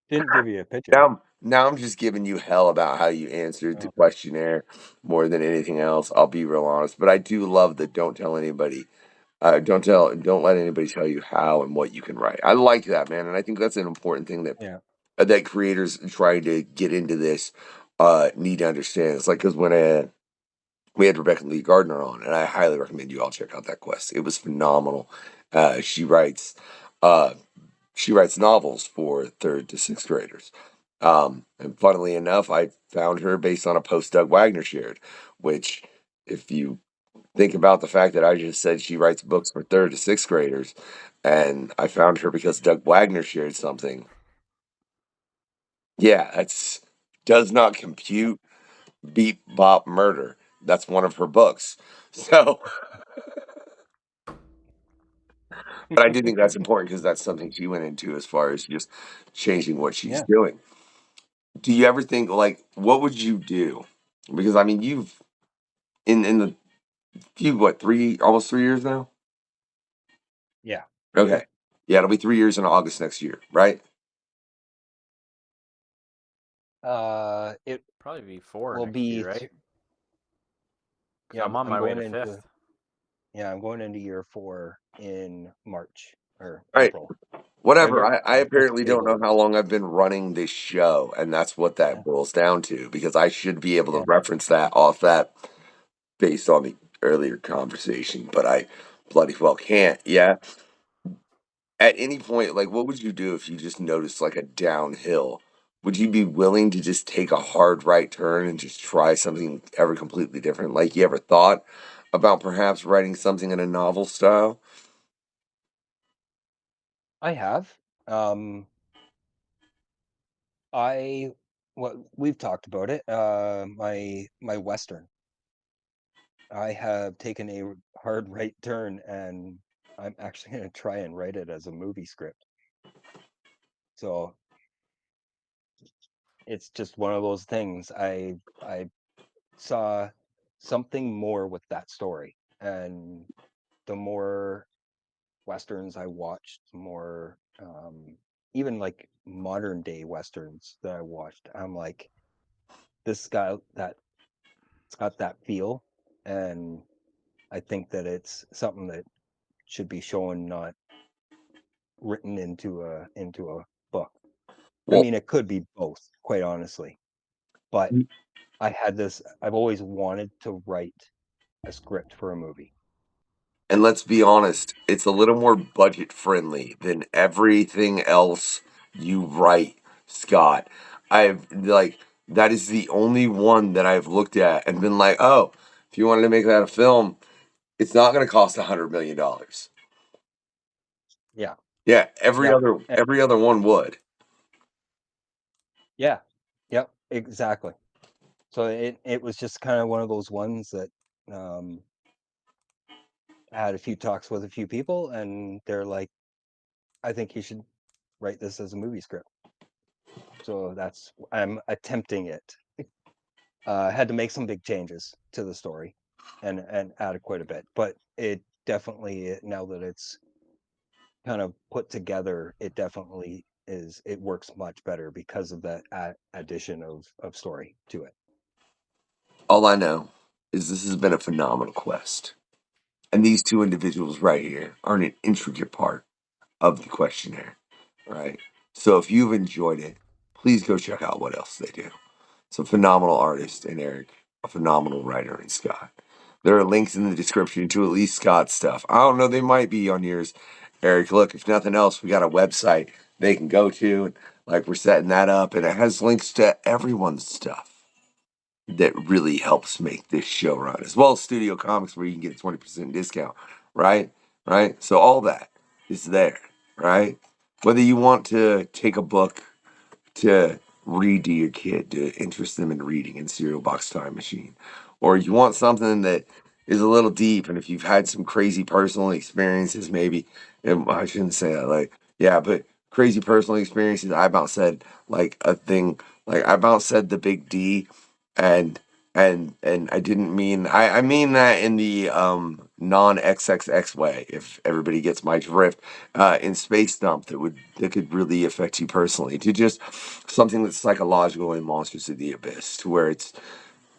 Didn't give you a picture. Now I'm just giving you hell about how you answered the questionnaire more than anything else. I'll be real honest, but I do love that. Don't tell anybody. Don't let anybody tell you how and what you can write. I like that, man, and I think that's an important thing that that creators trying to get into this need to understand. It's like, because when we had Rebecca Lee Gardner on, and I highly recommend you all check out that quest. It was phenomenal. She writes novels for 3rd to 6th graders. And funnily enough, I found her based on a post Doug Wagner shared, which, if you think about the fact that I just said she writes books for 3rd to 6th graders, and I found her because Doug Wagner shared something. Yeah, that's does not compute. Beep Bop Murder. That's one of her books. So, but I do think that's important because that's something she went into as far as just changing what she's Yeah. doing. Do you ever think, like, what would you do? Because I mean, you've in the almost 3 years now. Yeah. Okay, yeah, it'll be 3 years in August next year, right? It Probably be 4 will next be year, right? 'Cause yeah. I'm on my way going to into 5th. yeah. I'm going into year 4 in March or Right. April. Whatever. Right I at apparently don't know stable. how long I've been running this show, and that's what that Yeah. boils down to, because I should be able to Yeah. reference that off that based on the earlier conversation, but I bloody well can't. Yeah. At any point, like, what would you do if you just noticed like a downhill? Would you be willing to just take a hard right turn and just try something ever completely different? Like, you ever thought about perhaps writing something in a novel style? I have. I what we've talked about it. My Western. I have taken a hard right turn, and I'm actually going to try and write it as a movie script. So it's just one of those things. I saw something more with that story, and the more Westerns I watched, more even like modern day Westerns that I watched, I'm like, this guy that it's got that feel, and I think that it's something that should be shown, not written into a book. I Well, mean, it could be both, quite honestly. But I've always wanted to write a script for a movie. and let's be honest, it's a little more budget friendly than everything else you write, Scott. I've like that is the only one that I've looked at and been like, oh, if you wanted to make that a film, it's not going to cost $100 million. Yeah. Yeah, every Yep. other one would. Yeah. Yep. Exactly. So it was just kind of one of those ones that I had a few talks with a few people, and they're like, I think you should write this as a movie script. So I'm attempting it. Had to make some big changes to the story and added quite a bit, but it definitely, now that it's kind of put together, it definitely it works much better because of that addition of story to it. All I know is this has been a phenomenal quest. And these two individuals right here are an intricate part of the questionnaire, right? So if you've enjoyed it, please go check out what else they do. It's a phenomenal artist in Eric, a phenomenal writer in Scott. There are links in the description to at least Scott's stuff. I don't know, they might be on yours, Eric. Look, if nothing else, we got a website they can go to, and like we're setting that up, and it has links to everyone's stuff that really helps make this show run, as well as Studio Comics, where you can get a 20% discount, right? Right? So all that is there, right? Whether you want to take a book to read to your kid to interest them in reading in Cereal Box Time Machine, or you want something that is a little deep, and if you've had some crazy personal experiences, maybe, and I shouldn't say that, like, yeah, but crazy personal experiences, I about said like a thing, like I about said the big D, and I didn't mean, I mean that in the non XXX way, if everybody gets my drift, in Space Dump that could really affect you personally, to just something that's psychological in Monsters of the Abyss, to where it's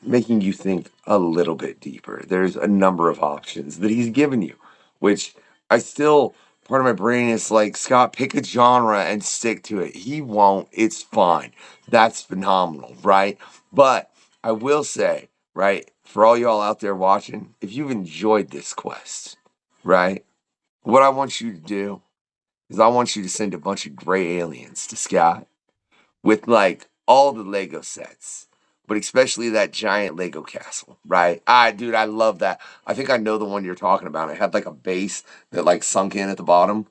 making you think a little bit deeper. There's a number of options that he's given you, which I still part of my brain is like, Scott, pick a genre and stick to it. He won't. It's fine. That's phenomenal, right? But I will say, right, for all y'all out there watching, if you've enjoyed this quest, right, what I want you to do is I want you to send a bunch of gray aliens to Scott with like all the Lego sets, but especially that giant Lego castle, right? Dude, I love that. I think I know the one you're talking about. It had like a base that like sunk in at the bottom.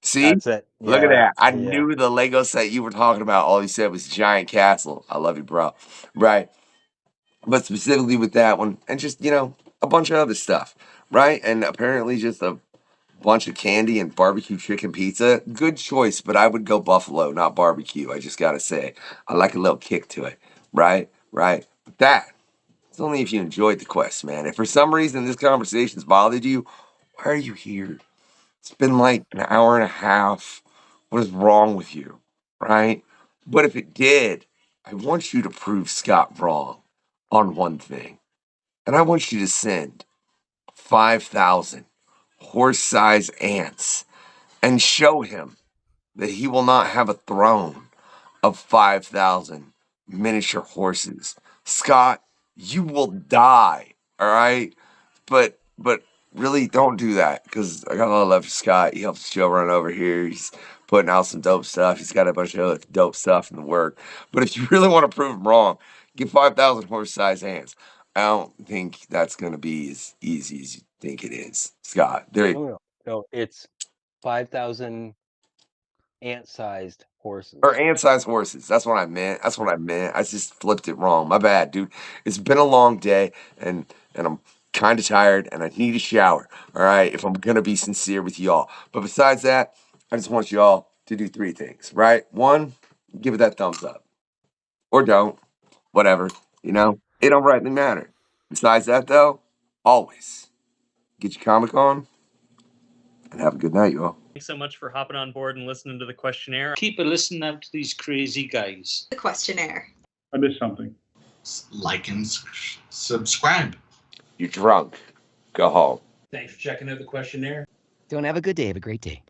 See? That's it. Look at Yeah. that. I Yeah. knew the Lego set you were talking about. All you said was giant castle. I love you, bro. Right? But specifically with that one, and just, a bunch of other stuff, right? And apparently just a bunch of candy and barbecue chicken pizza. Good choice, but I would go buffalo, not barbecue. I just gotta say, I like a little kick to it, right? But it's only if you enjoyed the quest, man. If for some reason this conversation's bothered you, why are you here? It's been like an hour and a half. What is wrong with you, right? But if it did, I want you to prove Scott wrong on one thing. And I want you to send 5,000 horse-sized ants and show him that he will not have a throne of 5,000 miniature horses. Scott, you will die, all right? But really don't do that, because I got a lot of love for Scott. He helps the show run over here. He's putting out some dope stuff. He's got a bunch of other dope stuff in the work. But if you really want to prove him wrong, get 5,000 horse-sized ants. I don't think that's going to be as easy as you think it is, Scott. No, it's 5,000 ant-sized horses. Or ant-sized horses. That's what I meant. I just flipped it wrong. My bad, dude. It's been a long day, and I'm kind of tired, and I need a shower. All right, if I'm gonna be sincere with y'all. But besides that, I just want y'all to do 3 things. Right? 1, give it that thumbs up, or don't. Whatever. It don't rightly matter. Besides that, though, always get your comic on, and have a good night, y'all. Thanks so much for hopping on board and listening to the questionnaire. Keep a listen out to these crazy guys. The questionnaire. I missed something. Like and subscribe. You're drunk. Go home. Thanks for checking out the questionnaire. Don't have a good day. Have a great day.